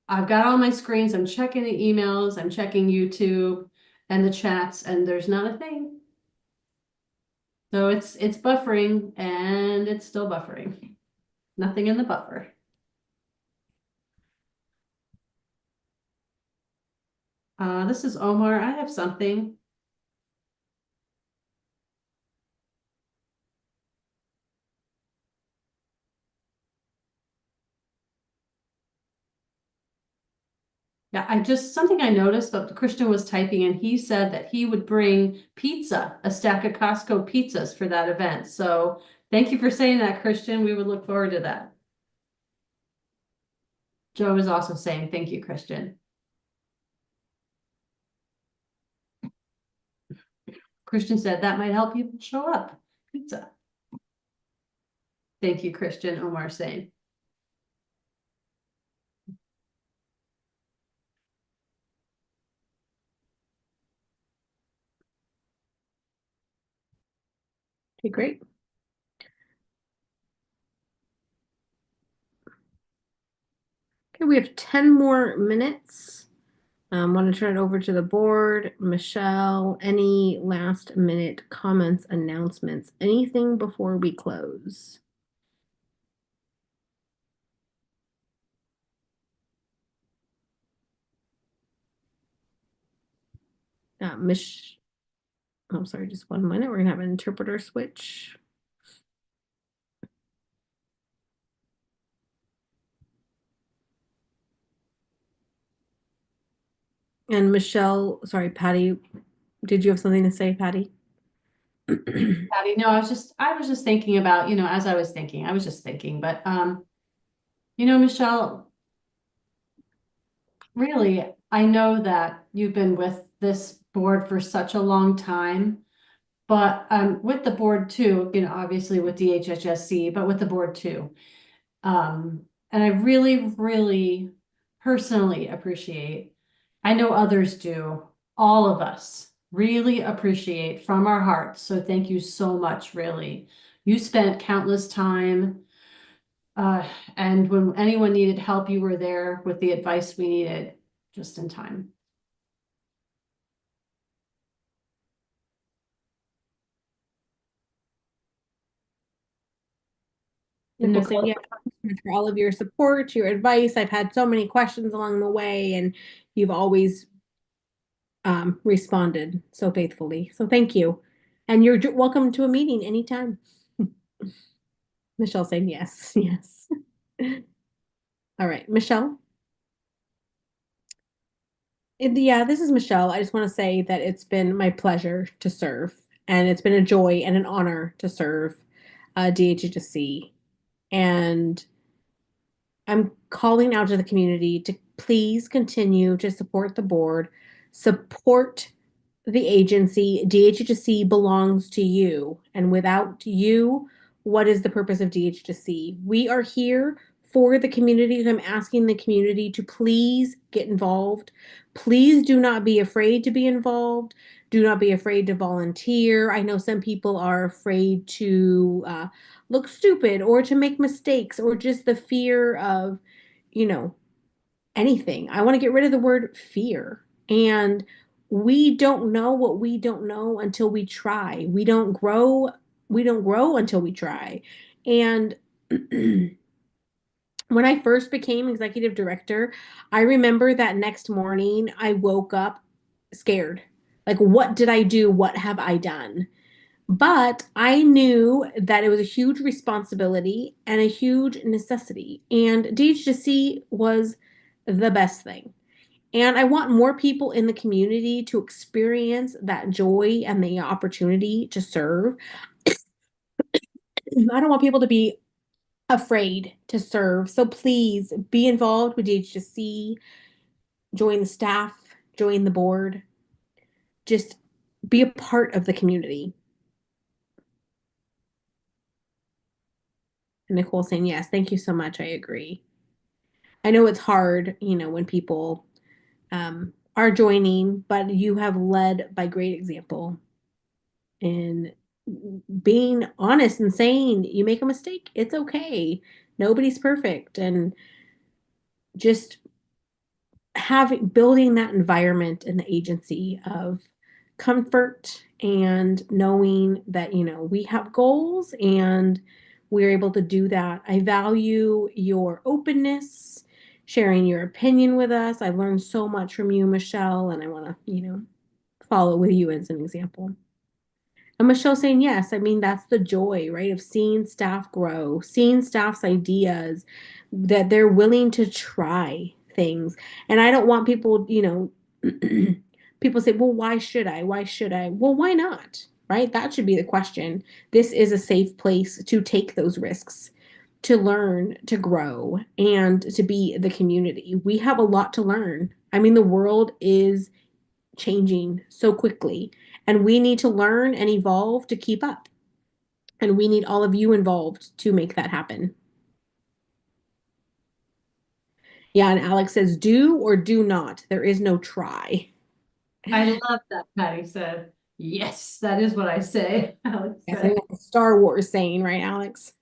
[SPEAKER 2] I've got all my screens. I'm checking the emails, I'm checking YouTube and the chats, and there's not a thing. So it's buffering and it's still buffering. Nothing in the buffer. This is Omar. I have something. Yeah, something I noticed, but Christian was typing and he said that he would bring pizza, a stack of Costco pizzas for that event. So thank you for saying that, Christian. We would look forward to that. Joe is also saying, thank you, Christian. Christian said that might help people show up. Pizza. Thank you, Christian. Omar saying.
[SPEAKER 1] Okay, great. Okay, we have 10 more minutes. Want to turn it over to the board. Michelle, any last minute comments, announcements, anything before we close? Mich, I'm sorry, just 1 minute. We're gonna have an interpreter switch. And Michelle, sorry, Patty, did you have something to say, Patty?
[SPEAKER 2] Patty, no, I was just thinking about, as I was thinking, I was just thinking, but, Michelle, really, I know that you've been with this board for such a long time, but, with the board too, obviously with DHHSC, but with the board too. And I really, really personally appreciate, I know others do, all of us really appreciate from our hearts. So thank you so much, really. You spent countless time, uh, and when anyone needed help, you were there with the advice we needed just in time. And
[SPEAKER 1] Nicole said,
[SPEAKER 2] Nicole,
[SPEAKER 1] yeah, thanks so much for all of your support, your advice. I've had so many questions along the way, and you've always responded so faithfully. So thank you. And you're welcome to a meeting anytime. Michelle saying yes, yes. All right, Michelle. Yeah, this is Michelle. I just want to say that it's been my pleasure to serve, and it's been a joy and an honor to serve DHHSC. And I'm calling out to the community to please continue to support the board, support the agency. DHHC belongs to you. And without you, what is the purpose of DHHC? We are here for the community. I'm asking the community to please get involved. Please do not be afraid to be involved. Do not be afraid to volunteer. I know some people are afraid to look stupid or to make mistakes or just the fear of, you know, anything. I want to get rid of the word fear. And we don't know what we don't know until we try. We don't grow until we try. And when I first became executive director, I remember that next morning I woke up scared. Like, what did I do? What have I done? But I knew that it was a huge responsibility and a huge necessity. And DHC was the best thing. And I want more people in the community to experience that joy and the opportunity to serve. I don't want people to be afraid to serve. So please be involved with DHC, join the staff, join the board, just be a part of the community. And Nicole saying, yes, thank you so much. I agree. I know it's hard, when people are joining, but you have led by great example in being honest and saying you make a mistake. It's okay. Nobody's perfect. And just building that environment in the agency of comfort and knowing that, we have goals and we're able to do that. I value your openness, sharing your opinion with us. I've learned so much from you, Michelle, and I want to, follow with you as an example. And Michelle saying, yes, I mean, that's the joy, right? Of seeing staff grow, seeing staff's ideas, that they're willing to try things. And I don't want people, people say, well, why should I? Why should I? Well, why not? Right? That should be the question. This is a safe place to take those risks, to learn, to grow, and to be the community. We have a lot to learn. I mean, the world is changing so quickly, and we need to learn and evolve to keep up. And we need all of you involved to make that happen. Yeah, and Alex says, do or do not. There is no try.
[SPEAKER 2] I love that Patty said. Yes, that is what I say. Alex
[SPEAKER 1] Yes, I
[SPEAKER 2] said.
[SPEAKER 1] think that's a Star Wars saying, right, Alex?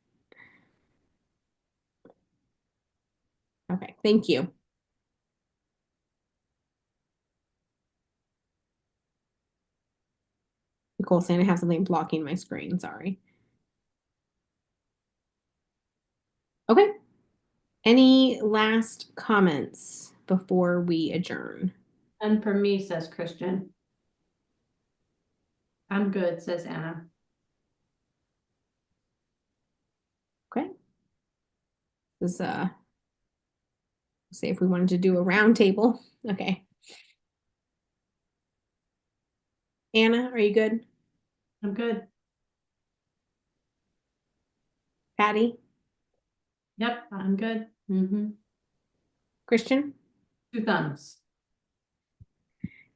[SPEAKER 1] Okay, thank you. Nicole saying I have something blocking my screen. Sorry. Okay. Any last comments before we adjourn?
[SPEAKER 2] And for me, says Christian. I'm good, says Anna.
[SPEAKER 1] Okay. This say if we wanted to do a round table. Okay. Anna, are you good?
[SPEAKER 2] I'm good.
[SPEAKER 1] Patty?
[SPEAKER 2] Yep, I'm good. Mm-hmm.
[SPEAKER 1] Christian?
[SPEAKER 2] Two thumbs.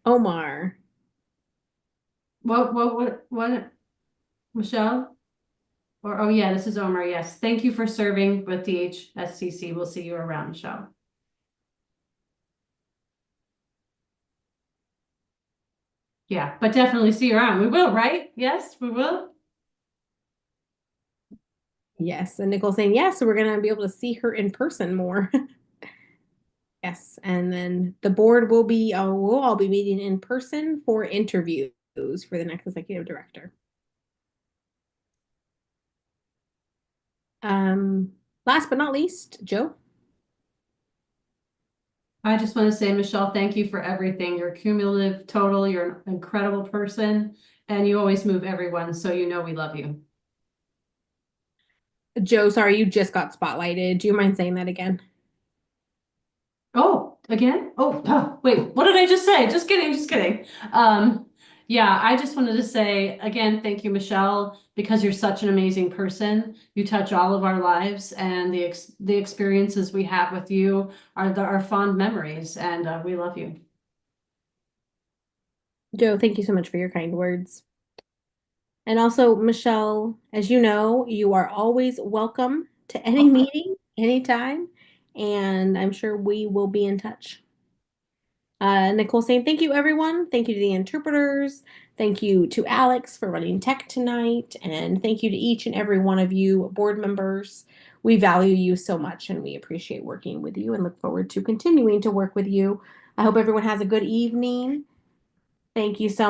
[SPEAKER 1] Omar?
[SPEAKER 2] What, Michelle? Or, oh yeah, this is Omar. Yes. Thank you for serving with DHSCC. We'll see you around, Michelle. Yeah, but definitely see you around. We will, right? Yes, we will.
[SPEAKER 1] Yes. And Nicole saying yes, so we're gonna be able to see her in person more. Yes. And then the board will be we'll all be meeting in person for interviews for the next executive director. Last but not least, Joe.
[SPEAKER 2] I just want to say, Michelle, thank you for everything. You're cumulative total. You're an incredible person, and you always move everyone. So you know we love you.
[SPEAKER 1] Joe, sorry, you just got spotlighted. Do you mind saying that again?
[SPEAKER 2] Oh, again? Oh, wait, what did I just say? Just kidding, just kidding. Yeah, I just wanted to say again, thank you, Michelle, because you're such an amazing person. You touch all of our lives, and the experiences we have with you are our fond memories, and we love you.
[SPEAKER 1] Joe, thank you so much for your kind words. And also, Michelle, as you know, you are always welcome to any
[SPEAKER 2] Okay.
[SPEAKER 1] meeting, anytime, and I'm sure we will be in touch. Nicole saying thank you, everyone. Thank you to the interpreters. Thank you to Alex for running tech tonight. And thank you to each and every one of you board members. We value you so much and we appreciate working with you and look forward to continuing to work with you. I hope everyone has a good evening. Thank you so much.